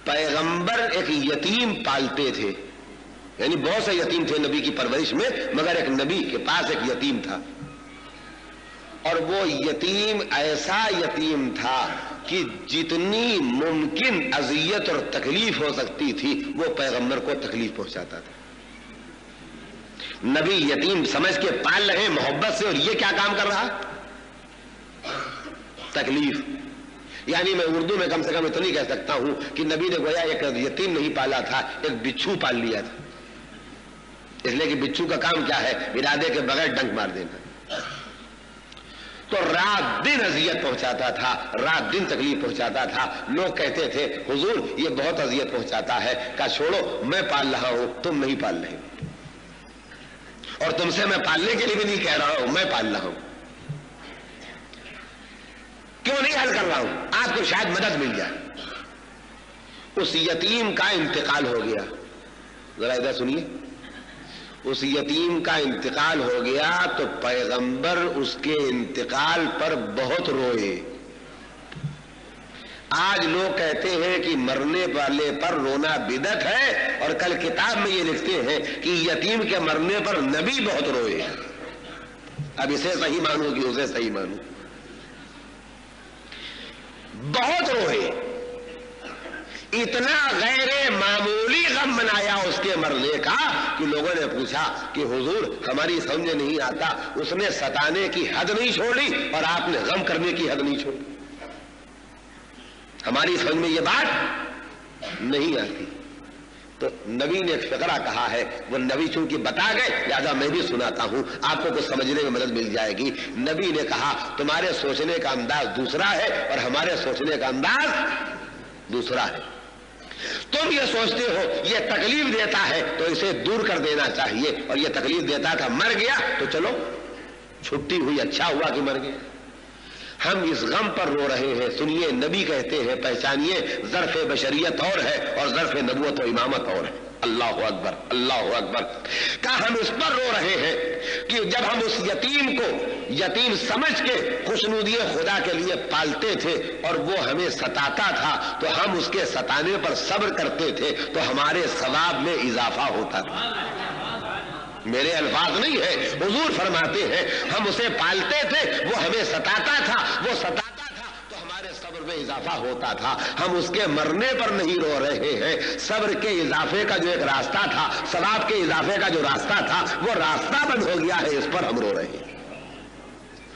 [SPEAKER 2] पैगंबर एक यतीम पालते थे, यानी बहुत से यतीम थे नबी की परवरिश में, मगर एक नबी के पास एक यतीम था, और वो यतीम ऐसा यतीम था कि जितनी मुमकिन अजियत और तकलीफ हो सकती थी वो पैगंबर को तकलीफ पहुंचाता था। नबी यतीम समझ के पाल रहे मोहब्बत से, और ये क्या काम कर रहा, तकलीफ। यानी मैं उर्दू में कम से कम इतनी कह सकता हूं कि नबी ने गोया एक यतीम नहीं पाला था, एक बिच्छू पाल लिया था। इसलिए कि बिच्छू का काम क्या है, इरादे के बगैर डंक मार देना। तो रात दिन अजियत पहुंचाता था, रात दिन तकलीफ पहुंचाता था। लोग कहते थे हुजूर ये बहुत अजियत पहुंचाता है। कहा छोड़ो, मैं पाल रहा हूं, तुम नहीं पाल रहे, और तुमसे मैं पालने के लिए भी नहीं कह रहा हूं, मैं पाल रहा हूं। क्यों नहीं हल कर रहा हूं, आपको शायद मदद मिल जाए। उस यतीम का इंतकाल हो गया, जरा इधर सुनिए। उस यतीम का इंतकाल हो गया तो पैगंबर उसके इंतकाल पर बहुत रोए। आज लोग कहते हैं कि मरने वाले पर रोना बिदअत है, और कल किताब में ये लिखते हैं कि यतीम के मरने पर नबी बहुत रोए। अब इसे सही मानू कि उसे सही मानू, बहुत रोए। इतना गैर मामूली गम मनाया उसके मरने का कि लोगों ने पूछा कि हुजूर हमारी समझ नहीं आता, उसने सताने की हद नहीं छोड़ी और आपने गम करने की हद नहीं छोड़ी, हमारी समझ में ये बात नहीं आती। तो नबी ने एक फिकरा कहा है, वो नबी चूंकि बता गए लिहाजा मैं भी सुनाता हूं, आपको कुछ समझने में मदद मिल जाएगी। नबी ने कहा तुम्हारे सोचने का अंदाज दूसरा है और हमारे सोचने का अंदाज दूसरा है। तुम ये सोचते हो ये तकलीफ देता है तो इसे दूर कर देना चाहिए, और ये तकलीफ देता था मर गया तो चलो छुट्टी हुई, अच्छा हुआ कि मर गया। हम इस गम पर रो रहे हैं। सुनिए, नबी कहते हैं, पहचानिए, ज़र्फ़े बशरियत और है और ज़र्फ़े नबूवत और इमामत और है। अल्लाह अकबर, अल्लाह अकबर। क्या हम इस पर रो रहे हैं कि जब हम उस यतीम को यतीम समझ के खुशनुदिये खुदा के लिए पालते थे और वो हमें सताता था तो हम उसके सताने पर सब्र करते थे तो हमारे सवाब में इजाफा होता था। मेरे अल्फाज नहीं है, हुजूर फरमाते हैं हम उसे पालते थे, वो हमें सताता था, वो सताता था तो हमारे सब्र में इजाफा होता था। हम उसके मरने पर नहीं रो रहे हैं, सब्र के इजाफे का जो एक रास्ता था, सवाब के इजाफे का जो रास्ता था, वो रास्ता बंद हो गया है, इस पर हम रो रहे हैं।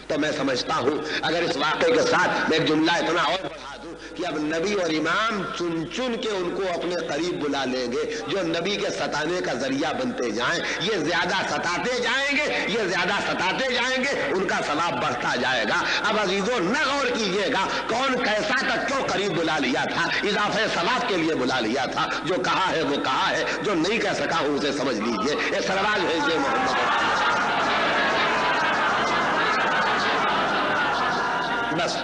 [SPEAKER 2] तो मैं समझता हूं अगर इस वाक़े के साथ मैं एक जुमला इतना और बढ़ा दूं कि अब नबी और इमाम चुन चुन के उनको अपने करीब बुला लेंगे जो नबी के सताने का जरिया बनते जाएं। ये ज्यादा सताते जाएंगे, ये ज्यादा सताते जाएंगे, उनका सवाब बढ़ता जाएगा। अब अजीजों न गौर कीजिएगा कौन कैसा तक क्यों करीब बुला लिया था, इजाफे सवाब के लिए बुला लिया था। जो कहा है वो कहा है, जो नहीं कह सका हूं उसे समझ लीजिए। ये सरवाज भेजिए मोहम्मद। बस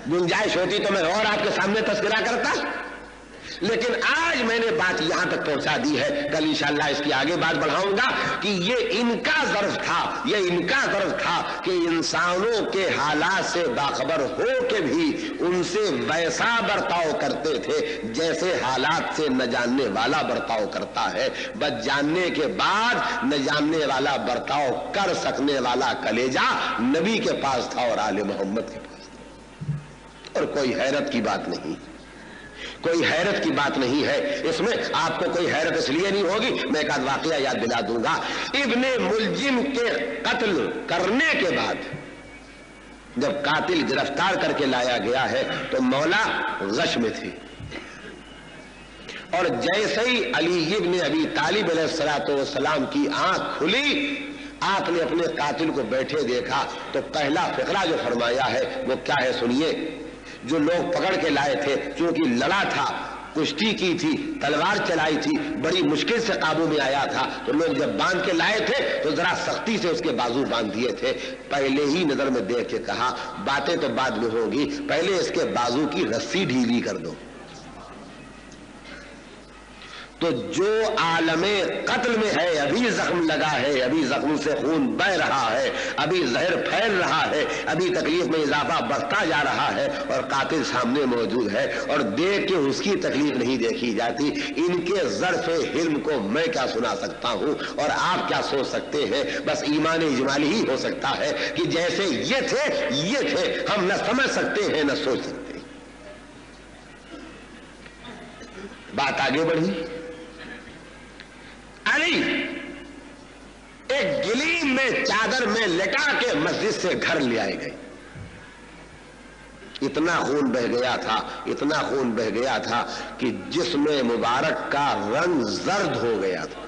[SPEAKER 2] गुंजाइश होती तो मैं और आपके सामने तस्करा करता, लेकिन आज मैंने बात यहां तक पहुंचा दी है। कल इंशाअल्लाह इसकी आगे बात बढ़ाऊंगा कि ये इनका ज़र्फ था, ये इनका ज़र्फ था कि इंसानों के हालात से बाखबर हो के भी उनसे वैसा बर्ताव करते थे जैसे हालात से न जानने वाला बर्ताव करता है। बस जानने के बाद न जानने वाला बर्ताव कर सकने वाला कलेजा नबी के पास था और आले मोहम्मद के पास था, और कोई हैरत की बात नहीं, कोई हैरत की बात नहीं है इसमें। आपको कोई हैरत इसलिए नहीं होगी, मैं एक आध वाकया याद दिला दूंगा। इब्ने मुलजिम के कत्ल करने के बाद जब कातिल गिरफ्तार करके लाया गया है तो मौला गश में थी, और जैसे ही अली इब्ने अबी तालिब अलैहिस्सलाम की आंख खुली, आपने अपने कातिल को बैठे देखा तो पहला फिक्रा जो फरमाया है वो क्या है सुनिए। जो लोग पकड़ के लाए थे, क्योंकि लड़ा था, कुश्ती की थी, तलवार चलाई थी, बड़ी मुश्किल से काबू में आया था, तो लोग जब बांध के लाए थे तो जरा सख्ती से उसके बाजू बांध दिए थे। पहले ही नजर में देख के कहा बातें तो बाद में होगी, पहले इसके बाजू की रस्सी ढीली कर दो। تو جو عالم قتل میں ہے، ابھی زخم لگا ہے، ابھی زخم سے خون بہ رہا ہے، ابھی زہر پھیل رہا ہے، ابھی تکلیف میں اضافہ بڑھتا جا رہا ہے، اور قاتل سامنے موجود ہے اور دیکھ کے اس کی تکلیف نہیں دیکھی جاتی، ان کے ظرف حلم کو میں کیا سنا سکتا ہوں اور آپ کیا سوچ سکتے ہیں؟ بس ایمان اجمالی ہی ہو سکتا ہے کہ جیسے یہ تھے ہم نہ سمجھ سکتے ہیں نہ سوچ سکتے ہیں۔ بات آگے بڑھی، علی ایک گلیم میں چادر میں لٹا کے مسجد سے گھر لے آئے گئے۔ اتنا خون بہ گیا تھا، اتنا خون بہ گیا تھا کہ جسم مبارک کا رنگ زرد ہو گیا تھا۔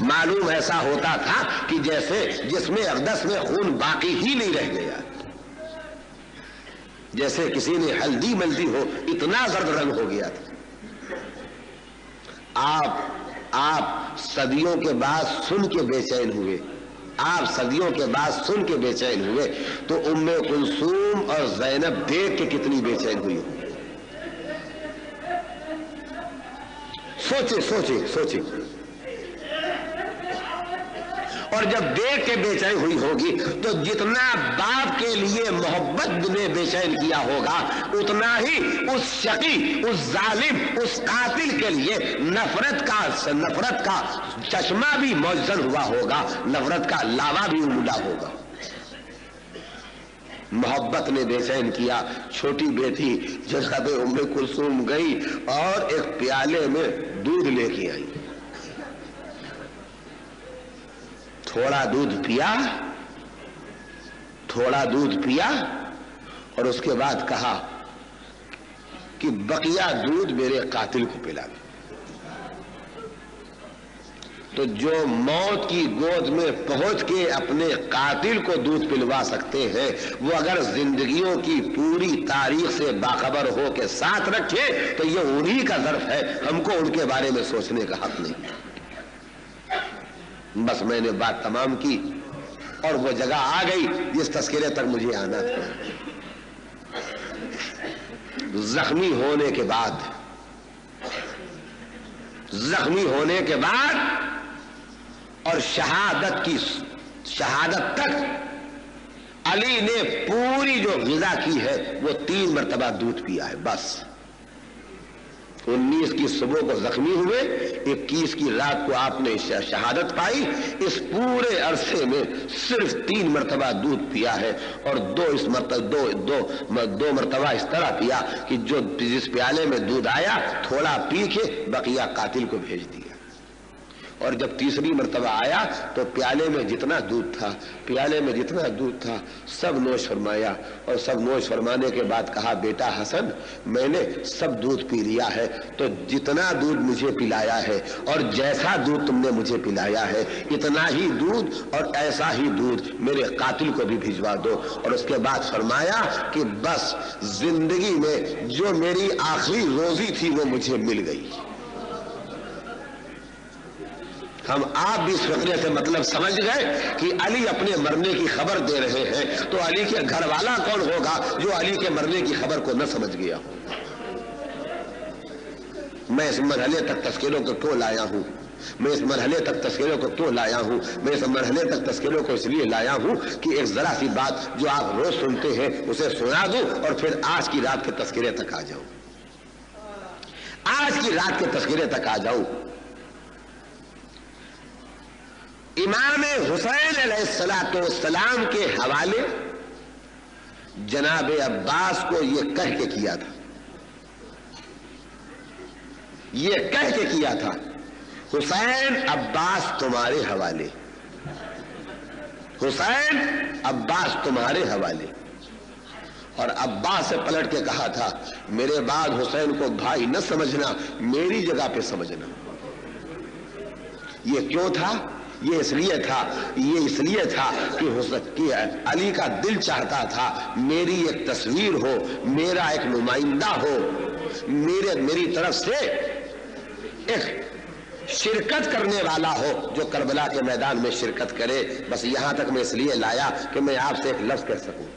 [SPEAKER 2] معلوم ایسا ہوتا تھا کہ جیسے جسم اقدس میں خون باقی ہی نہیں رہ گیا، جیسے کسی نے ہلدی ملدی ہو، اتنا زرد رنگ ہو گیا تھا۔ آپ صدیوں کے بعد سن کے بے چین ہوئے، آپ صدیوں کے بعد سن کے بے چین ہوئے تو ام کلثوم اور زینب دیکھ کے کتنی بے چین ہوئی ہو۔ سوچے اور جب دیکھ کے بے چین ہوئی ہوگی تو جتنا باپ کے لیے محبت نے بے چین کیا ہوگا اتنا ہی اس شقی، اس ظالم، اس قاتل کے لیے نفرت کا چشمہ بھی موجزن ہوا ہوگا، نفرت کا لاوا بھی امڈا ہوگا۔ محبت نے بے چین کیا۔ چھوٹی بیٹی جناب ام کلثوم گئی اور ایک پیالے میں دودھ لے کے آئی، تھوڑا دودھ پیا اور اس کے بعد کہا کہ بقیہ دودھ میرے قاتل کو پلا دو۔ تو جو موت کی گود میں پہنچ کے اپنے قاتل کو دودھ پلوا سکتے ہیں وہ اگر زندگیوں کی پوری تاریخ سے باخبر ہو کے ساتھ رکھے تو یہ انہی کا ظرف ہے، ہم کو ان کے بارے میں سوچنے کا حق نہیں۔ بس میں نے بات تمام کی اور وہ جگہ آ گئی جس تذکرے تک مجھے آنا تھا۔ زخمی ہونے کے بعد اور شہادت تک علی نے پوری جو غذا کی ہے وہ 3 مرتبہ دودھ پیا ہے بس۔ 19 کی صبح کو زخمی ہوئے، 21 کی رات کو آپ نے شہادت پائی، اس پورے عرصے میں صرف 3 مرتبہ دودھ پیا ہے اور دو مرتبہ اس طرح پیا کہ جس پیالے میں دودھ آیا تھوڑا پی کے بقیہ قاتل کو بھیج دیا، اور جب تیسری مرتبہ آیا تو پیالے میں جتنا دودھ تھا سب نوش فرمایا، اور سب نوش فرمانے کے بعد کہا بیٹا حسن میں نے سب دودھ پی لیا ہے، تو جتنا دودھ مجھے پلایا ہے اور جیسا دودھ تم نے مجھے پلایا ہے اتنا ہی دودھ اور ایسا ہی دودھ میرے قاتل کو بھی بھجوا دو۔ اور اس کے بعد فرمایا کہ بس زندگی میں جو میری آخری روزی تھی وہ مجھے مل گئی۔ ہم آپ بھی اس فقرے سے مطلب سمجھ گئے کہ علی اپنے مرنے کی خبر دے رہے ہیں، تو علی کے گھر والا کون ہوگا جو علی کے مرنے کی خبر کو نہ سمجھ گیا ہو؟ میں اس مرحلے تک تذکروں کو کیوں لایا ہوں؟ میں اس مرحلے تک تذکروں کو اس لیے لایا ہوں کہ ایک ذرا سی بات جو آپ روز سنتے ہیں اسے سنا دوں اور پھر آج کی رات کے تذکرے تک آ جاؤں۔ امام حسین علیہ السلام کے حوالے جناب عباس کو یہ کہہ کے کیا تھا حسین عباس تمہارے حوالے، حسین عباس تمہارے حوالے۔ اور عباس سے پلٹ کے کہا تھا میرے بعد حسین کو بھائی نہ سمجھنا، میری جگہ پہ سمجھنا۔ یہ کیوں تھا؟ یہ اس لیے تھا کہ علی کا دل چاہتا تھا میری ایک تصویر ہو، میرا ایک نمائندہ ہو، میری طرف سے ایک شرکت کرنے والا ہو جو کربلا کے میدان میں شرکت کرے۔ بس یہاں تک میں اس لیے لایا کہ میں آپ سے ایک لفظ کہہ سکوں۔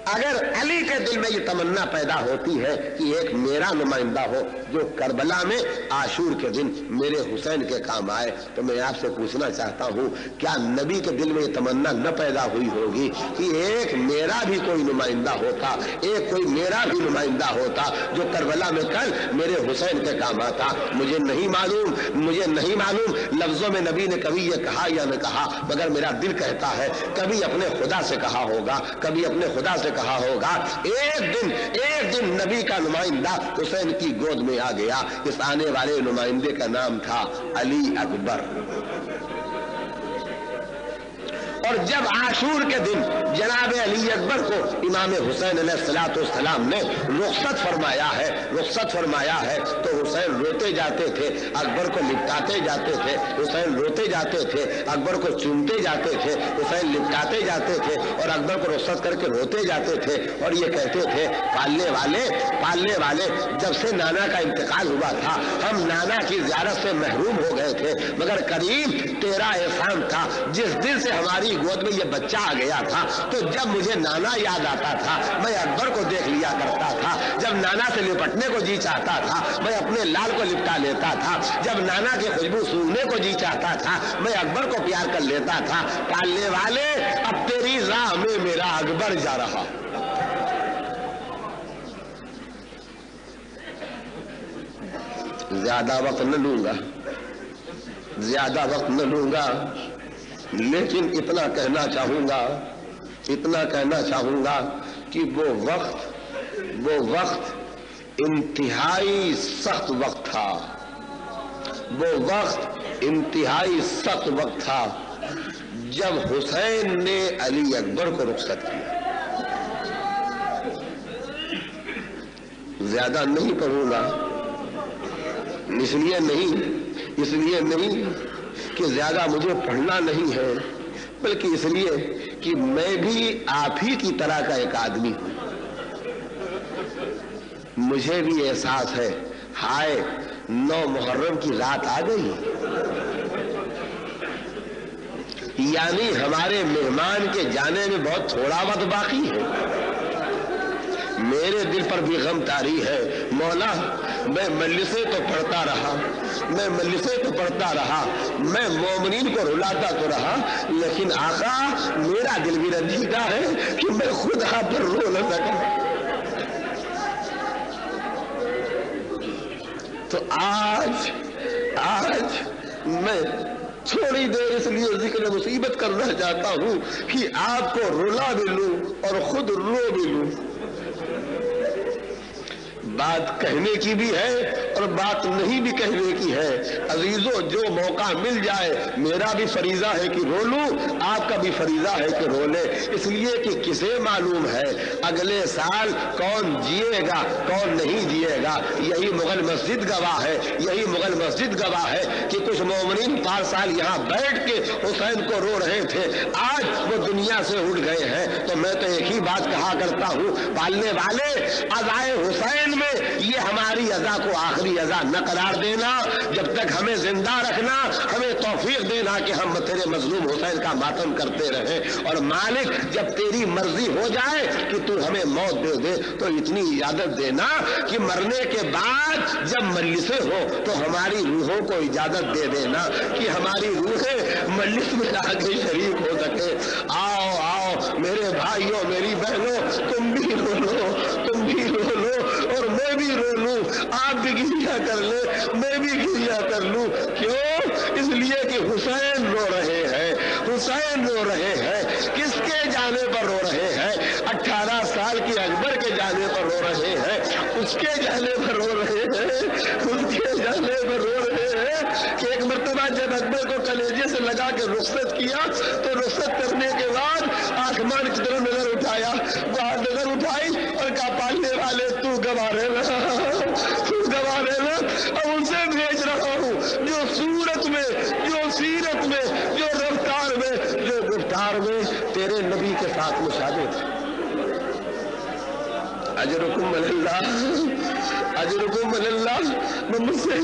[SPEAKER 2] अगर अली के दिल में ये तमन्ना पैदा होती है कि एक मेरा नुमाइंदा हो जो करबला में आशूर के दिन मेरे हुसैन के काम आए, तो मैं आपसे पूछना चाहता हूँ, क्या नबी के दिल में ये तमन्ना न पैदा हुई होगी कि एक मेरा भी कोई नुमाइंदा होता, एक कोई मेरा भी नुमाइंदा होता जो करबला में कल मेरे हुसैन के काम आता? मुझे नहीं मालूम लफ्जों में नबी ने कभी ये कहा या न कहा, मगर मेरा दिल कहता है कभी अपने खुदा से कहा होगा, कभी अपने खुदा से कहा होगा। एक दिन नबी का नुमाइंदा हुसैन की गोद में आ गया। इस आने वाले नुमाइंदे का नाम था अली अकबर। और जब आशूर के दिन जनाब अली अकबर को इमाम हुसैन अलैहिस्सलाम ने रुखसत फरमाया है तो हुसैन रोते जाते थे, अकबर को लिपटाते जाते थे। हुसैन रोते जाते थे, अकबर को चूमते जाते थे। हुसैन लिपटाते जाते थे और अकबर को रुखसत करके रोते जाते थे और ये कहते थे, पालने वाले जब से नाना का इंतकाल हुआ था हम नाना की ज़ियारत से महरूम हो गए थे, मगर करीम तेरा एहसान था जिस दिन से हमारी गोद में ये बच्चा आ गया था, तो जब मुझे नाना याद आता था मैं अकबर को देख लिया करता था। जब नाना से लिपटने को जी चाहता था मैं अपने लाल को लिपटा लेता था। जब नाना की खुशबू सूंघने को जी चाहता था मैं अकबर को प्यार कर लेता था। पालने वाले अब तेरी राह में मेरा अकबर जा रहा। ज्यादा वक्त न लूंगा, लेकिन इतना कहना चाहूंगा कि वो वक्त इंतहाई सख्त वक्त था जब हुसैन ने अली अकबर को रुखसत किया। ज्यादा नहीं पढ़ूंगा, इसलिए नहीं कि ज्यादा मुझे पढ़ना नहीं है, बल्कि इसलिए कि मैं भी आप ही की तरह का एक आदमी हूं। मुझे भी एहसास है, हाय 9 मुहर्रम की रात आ गई, यानी हमारे मेहमान के जाने में बहुत थोड़ा वक्त बाकी है। मेरे दिल पर भी गम तारी है। मौला, मैं मजलिसें तो पढ़ता रहा, मैं मोमिनीन को रुलाता तो रहा, लेकिन आका मेरा दिल भी रंजीदा है कि मैं खुद आप पर रो न सका। तो आज मैं थोड़ी देर इसलिए जिक्र मुसीबत करना चाहता हूं कि आपको रुला भी लूं और खुद रो भी लूं। बात कहने की भी है और बात नहीं भी कहने की है। अजीजों, जो मौका मिल जाए, मेरा भी फरीजा है कि रो लूं, आपका भी फरीजा है कि रो ले, इसलिए कि किसे मालूम है अगले साल कौन जिएगा कौन नहीं जिएगा। यही मुगल मस्जिद गवाह है कि कुछ मोमिनीन 5 साल यहाँ बैठ के हुसैन को रो रहे थे, आज वो दुनिया से उठ गए हैं। तो मैं तो एक ही बात कहा करता हूँ, पालने वाले अज़ाए हुसैन में ये हमारी अज़ा को आखिरी अज़ा न करार देना, जब तक हमें जिंदा रखना, हमें तौफीक देना कि हम तेरे मजलूम हुसैन का मातम करते रहें। और मालिक, जब तेरी मर्जी हो जाए कि तू हमें मौत दे दे, तो इतनी इजाजत देना कि मरने के बाद जब मजलिसें हो तो हमारी रूहों को इजाजत दे देना कि हमारी रूहें मजलिस में आके शरीक हो सके। आओ मेरे भाइयों, मेरी बहनों, तुम भी रो लो और मैं भी रो लूं, आप भी गिरिया कर ले, मैं भी गिरिया कर लूं। क्यों? इसलिए कि हुसैन रो रहे हैं। किसके जाने पर रो रहे हैं? 18 साल की अकबर के जाने पर रो रहे हैं, उसके जाने पर रो रहे हैं कि एक मर्तबा जब अकबर को कलेजे से लगा के रुखसत किया, तो रुखसत करने के बाद आसमान की तरफ नजर उठाया, वहां नजर उठाई और कहा, पालने वाले तू गवा रहना, अब उनसे भेज रहा हूं जो सूरत में, जो सीरत में, जो रफ्तार में, जो गुफ्तार में तेरे नबी के साथ मुशाबे थे। अजरुकुम अल्लाह, अजरुकुम अल्लाह। मम्मी से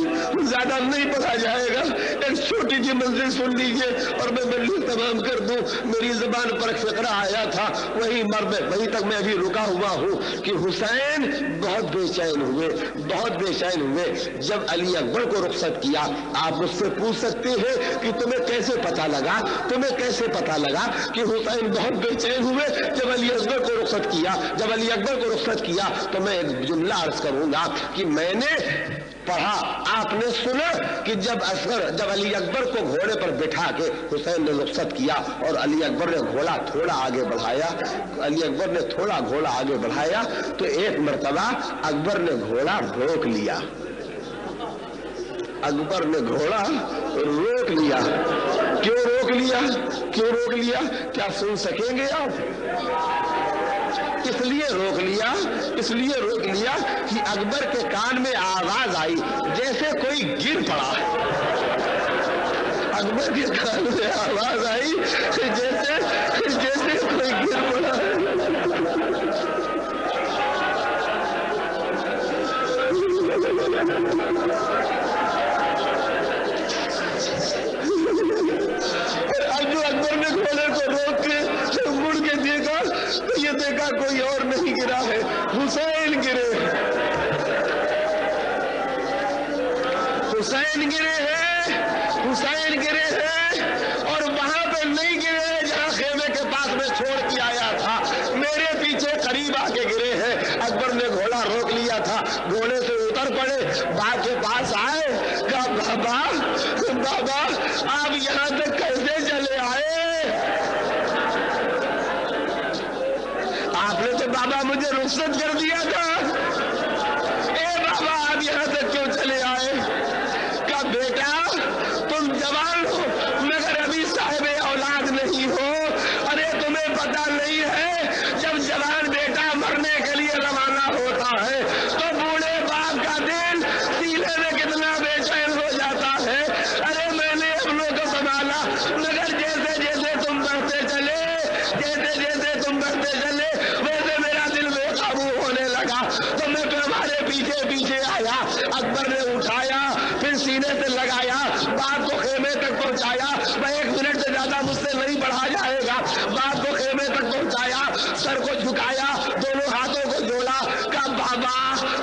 [SPEAKER 2] ज्यादा नहीं पढ़ा जाएगा, एक छोटी सी मंजिल सुन लीजिए और मैं मंजिल तमाम कर दूं। मेरी जुबान पर फिक्रा आया था, वहीं तक मैं अभी रुका हुआ हूँ कि हुसैन बहुत बेचैन हुए, बहुत बेचैन हुए जब अली अकबर को रुखसत किया। आप मुझसे पूछ सकते हैं कि तुम्हें कैसे पता लगा, तुम्हें कैसे पता लगा कि हुसैन बहुत बेचैन हुए जब अली अकबर को रुखसत किया। जब अली अकबर को रुखसत किया तो मैं एक जुमला अर्ज करूंगा कि मैंने पढ़ा, आपने सुना कि जब अली अकबर को घोड़े पर बिठा के हुसैन ने रुखसत किया और अली अकबर ने घोड़ा थोड़ा आगे बढ़ाया, अली अकबर ने थोड़ा घोड़ा आगे बढ़ाया तो एक मर्तबा अकबर ने घोड़ा रोक लिया, अकबर ने घोड़ा रोक लिया। क्यों रोक लिया, क्यों रोक लिया, क्या सुन सकेंगे आप? इसलिए रोक लिया कि अकबर के कान में आवाज आई जैसे कोई गिर पड़ा। अकबर के कान में आवाज आई जैसे कोई गिर पड़ा। अकबर ने घोड़े को रोक के मुड़ के देखा तो ये देखा कोई और नहीं गिरा है, हुसैन गिरे, हुसैन गिरे हैं, हुसैन गिरे हैं। और वहां पे नहीं गिरे जहां खेमे के पास में छोड़ के आया था, मेरे पीछे करीब आके गिरे हैं। अकबर ने घोड़ा रोक लिया था, घोड़े से उतर पड़े, बाप के पास आए, कहा बाबा बाबा आप यहां तक कैसे चले आए? आपने तो बाबा मुझे रुखसत कर दिया था, ए बाबा आप यहां तक क्यों चले आए? का बेटा तुम जवान हो मगर अभी साहिब औलाद नहीं हो। अरे तुम्हें पता नहीं है जब जवान बेटा मरने के लिए रवाना होता है तो बूढ़े बाप का दिल सीने में कितना बेचैन हो जाता है। अरे मैंने अपनों को संभाला मगर जैसे जैसे तुम बढ़ते चले, जैसे जैसे तुम बढ़ते चले वैसे मेरा दिल बेकाबू होने लगा तो मैं तुम्हारे पीछे पीछे आया। अकबर ने उठाया, फिर सीने से लगाया, बाप को खेमे तक पहुंचाया। मैं 1 मिनट से ज्यादा मुझसे नहीं बढ़ा जाएगा। बाप को खेमे तक पहुंचाया, सर को झुकाया, दोनों हाथों को जोड़ा, कहा बाबा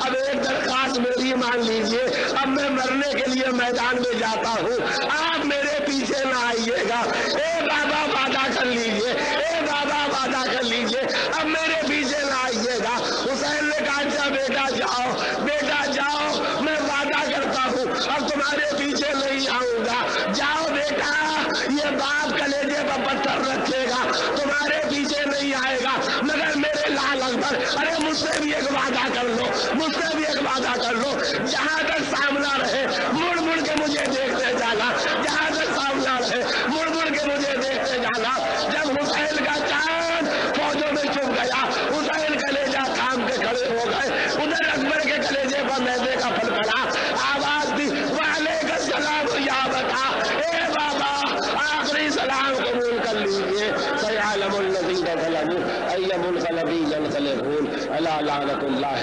[SPEAKER 2] अब एक दरखास्त मेरी मान लीजिए, अब मैं मरने के लिए मैदान में जाता हूँ, आप मेरे पीछे ना आइएगा। ए बाबा वादा कर लीजिए, ए बाबा वादा कर लीजिए, अब मेरे पीछे ना आइएगा। हुसैन ने कहा अच्छा बेटा जाओ, बेटा जाओ, मैं वादा करता हूँ अब तुम्हारे पीछे नहीं आऊंगा। जाओ बेटा, ये बाप कलेजे पर पत्थर रखेगा, तुम्हारे पीछे नहीं आएगा मगर मेरे लाल अकबर, अरे मुझसे भी एक वादा कर लो, मुझसे भी एक वादा कर लो, जहां तक सामना रहे मुड़ मुड़ के मुझे देखते जाना, जहां तक सामना रहे मुड़ मुड़ के मुझे देखते जाना। जब हुसैन का चांद फौजों में छुप गया, हुसैन कलेजा थाम के खड़े हो गए, उधर अकबर के कलेजे पर मैदे का फल पड़ा, आवाज दी वालेकुम सलाम या बता, ए बाबा आखिरी सलाम कबूल कर लीजिए। सयालमुल लज़ीना ज़लमू अय्युल क़लबी यनक़लिबून अला लानतुल्लाह।